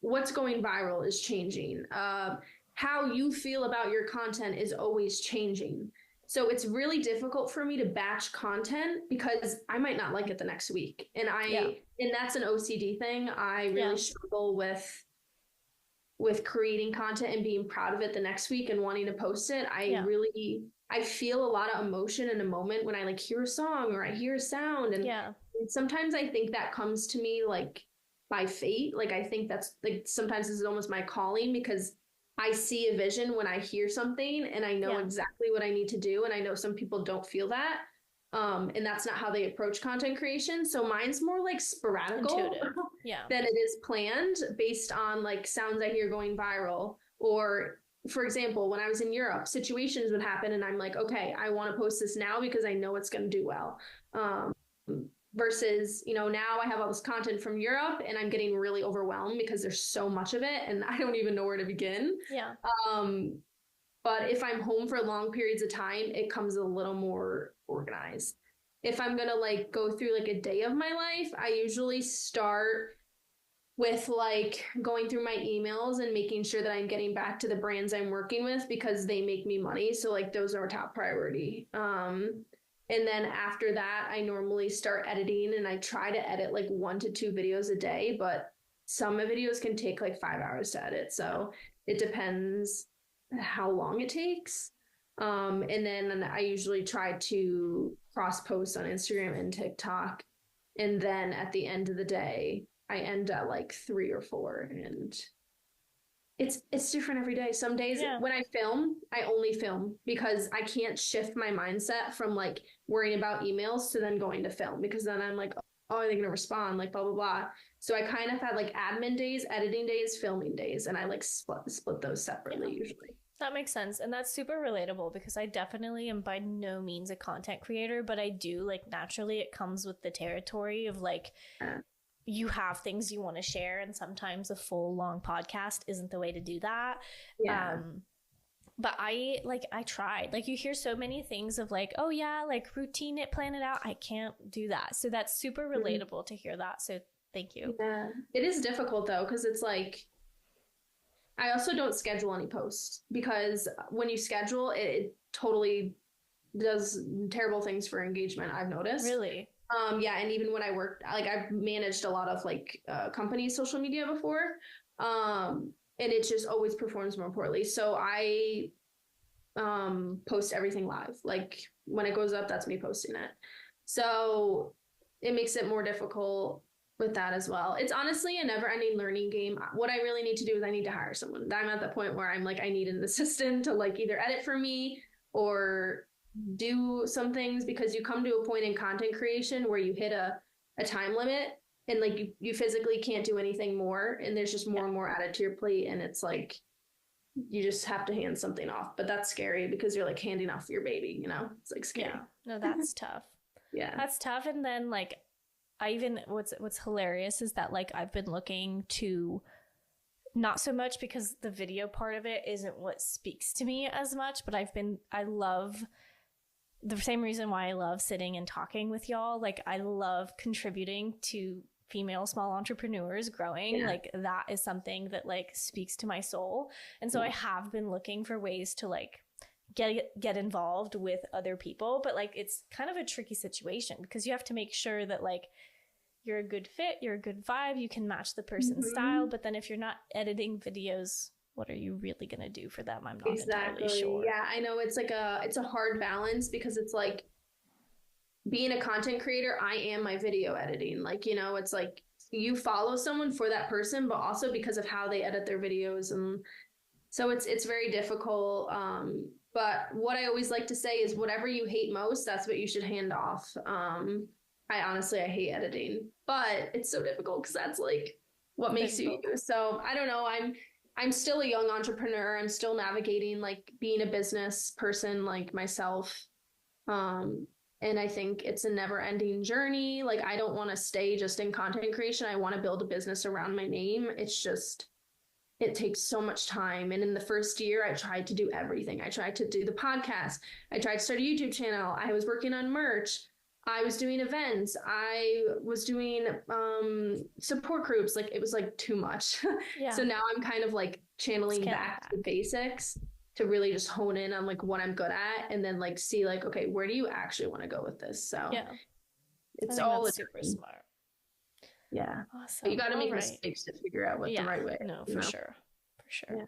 viral is changing. How you feel about your content is always changing. So it's really difficult for me to batch content because I might not like it the next week. And that's an OCD thing. I really struggle with creating content and being proud of it the next week and wanting to post it. I feel a lot of emotion in a moment when I like hear a song or I hear a sound. And sometimes I think that comes to me like by fate. Like, I think that's like, sometimes this is almost my calling because I see a vision when I hear something and I know exactly what I need to do. And I know some people don't feel that. And that's not how they approach content creation. So mine's more like sporadical than it is planned based on like sounds I hear going viral. Or for example, when I was in Europe, situations would happen and I'm like, okay, I want to post this now because I know it's going to do well. Versus, now I have all this content from Europe and I'm getting really overwhelmed because there's so much of it and I don't even know where to begin. Yeah. But if I'm home for long periods of time, it comes a little more organized. If I'm going to like go through like a day of my life, I usually start with like going through my emails and making sure that I'm getting back to the brands I'm working with because they make me money. So like those are top priority. And then after that, I normally start editing and I try to edit like 1 to 2 videos a day, but some videos can take like 5 hours to edit. So it depends how long it takes. And then I usually try to cross post on Instagram and TikTok. And then at the end of the day, I end at like 3 or 4 and it's different every day. Some days when I film, I only film because I can't shift my mindset from like worrying about emails to then going to film because then I'm like, oh, are they going to respond? Like blah, blah, blah. So I kind of had like admin days, editing days, filming days, and I like split those separately usually. That makes sense. And that's super relatable because I definitely am by no means a content creator, but I do like naturally it comes with the territory of like, you have things you want to share and sometimes a full long podcast isn't the way to do that. But I tried, like you hear so many things of like, oh yeah, like routine it, plan it out. I can't do that. So that's super relatable to hear that. So thank you. Yeah, it is difficult though. Cause it's like, I also don't schedule any posts because when you schedule it totally does terrible things for engagement. I've noticed. Really? And even when I worked, like I've managed a lot of like companies' social media before, and it just always performs more poorly. So I post everything live. Like when it goes up, that's me posting it. So it makes it more difficult with that as well. It's honestly a never-ending learning game. What I really need to do is I need to hire someone. I'm at the point where I'm like, I need an assistant to like either edit for me or do some things because you come to a point in content creation where you hit a time limit and like you physically can't do anything more and there's just more and more added to your plate and it's like you just have to hand something off, but that's scary because you're like handing off your baby, it's like scary. No, that's tough. That's tough. And then like what's hilarious is that like I've been looking to not so much because the video part of it isn't what speaks to me as much, but I love the same reason why I love sitting and talking with y'all. Like I love contributing to female small entrepreneurs growing. Like that is something that like speaks to my soul. And so I have been looking for ways to like get involved with other people, but like it's kind of a tricky situation because you have to make sure that like you're a good fit, you're a good vibe, you can match the person's style, but then if you're not editing videos, what are you really going to do for them? I'm not entirely sure. Yeah, I know it's a hard balance because it's like being a content creator, I am my video editing. Like, it's like you follow someone for that person, but also because of how they edit their videos. And so it's very difficult. But what I always like to say is whatever you hate most, that's what you should hand off. I hate editing, but it's so difficult because that's like what makes you you. So I don't know. I'm still a young entrepreneur. I'm still navigating like being a business person like myself. And I think it's a never ending journey. Like, I don't want to stay just in content creation. I want to build a business around my name. It's just, it takes so much time. And in the first year, I tried to do everything. I tried to do the podcast. I tried to start a YouTube channel. I was working on merch. I was doing events. I was doing support groups. Like, it was like too much. Yeah. So now I'm kind of like channeling back to the basics to really just hone in on like what I'm good at, and then like see like, okay, where do you actually want to go with this? So yeah, it's all super smart. Yeah. Awesome. But you got to make mistakes to figure out what the right way. No, for sure. Yeah.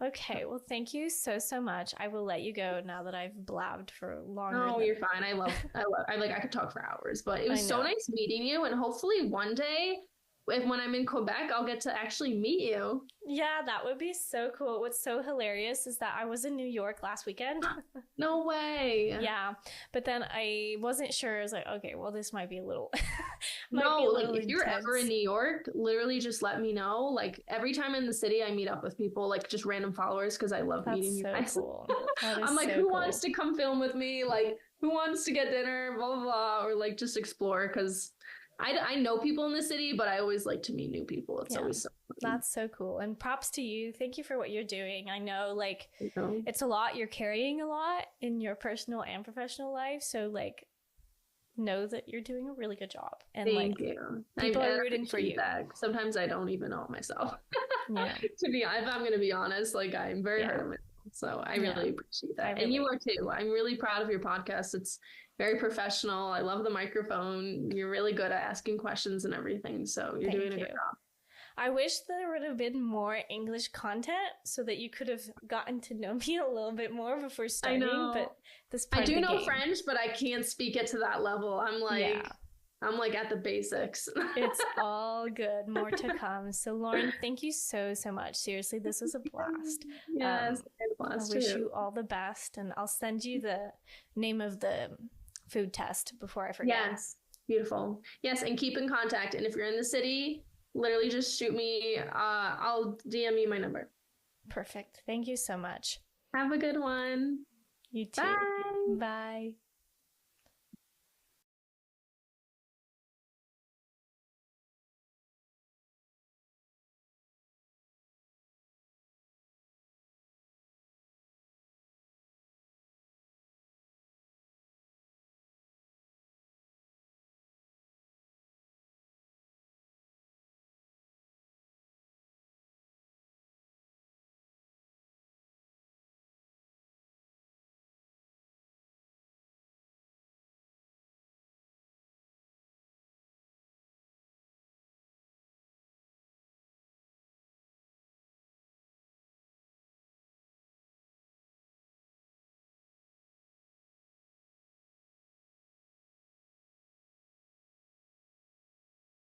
Okay. Well, thank you so much. I will let you go now that I've blabbed for longer. No, you're fine. I could talk for hours, but it was so nice meeting you, and hopefully one day, when I'm in Quebec, I'll get to actually meet you. Yeah, that would be so cool. What's so hilarious is that I was in New York last weekend. No way. Yeah, but then I wasn't sure. I was like, okay, well, this might be a little if you're ever in New York, literally just let me know. Like, every time in the city, I meet up with people, like just random followers, because I love meeting you guys. Cool. I'm like, who wants to come film with me? Like, who wants to get dinner? Blah, blah, blah. Or like just explore, because I know people in the city, but I always like to meet new people. It's always so fun. That's so cool. And props to you. Thank you for what you're doing. I know, like, it's a lot. You're carrying a lot in your personal and professional life. So, like, know that you're doing a really good job. And Thank you. People are rooting for you. That. Sometimes I don't even know it myself. Yeah. If I'm going to be honest, like, I'm very hard on myself. So I really appreciate that. And you are too. I'm really proud of your podcast. It's very professional. I love the microphone. You're really good at asking questions and everything. So you're doing a good job. I wish there would have been more English content so that you could have gotten to know me a little bit more before starting. I know. But this part I do know French, but I can't speak it to that level. I'm like at the basics. It's all good. More to come. So Lauren, thank you so much. Seriously, this was a blast. Yes, a blast I wish you all the best, and I'll send you the name of the food test before I forget. Yes, beautiful. Yes, and keep in contact. And if you're in the city, literally just shoot me. I'll DM you my number. Perfect. Thank you so much. Have a good one. You too. Bye. Bye.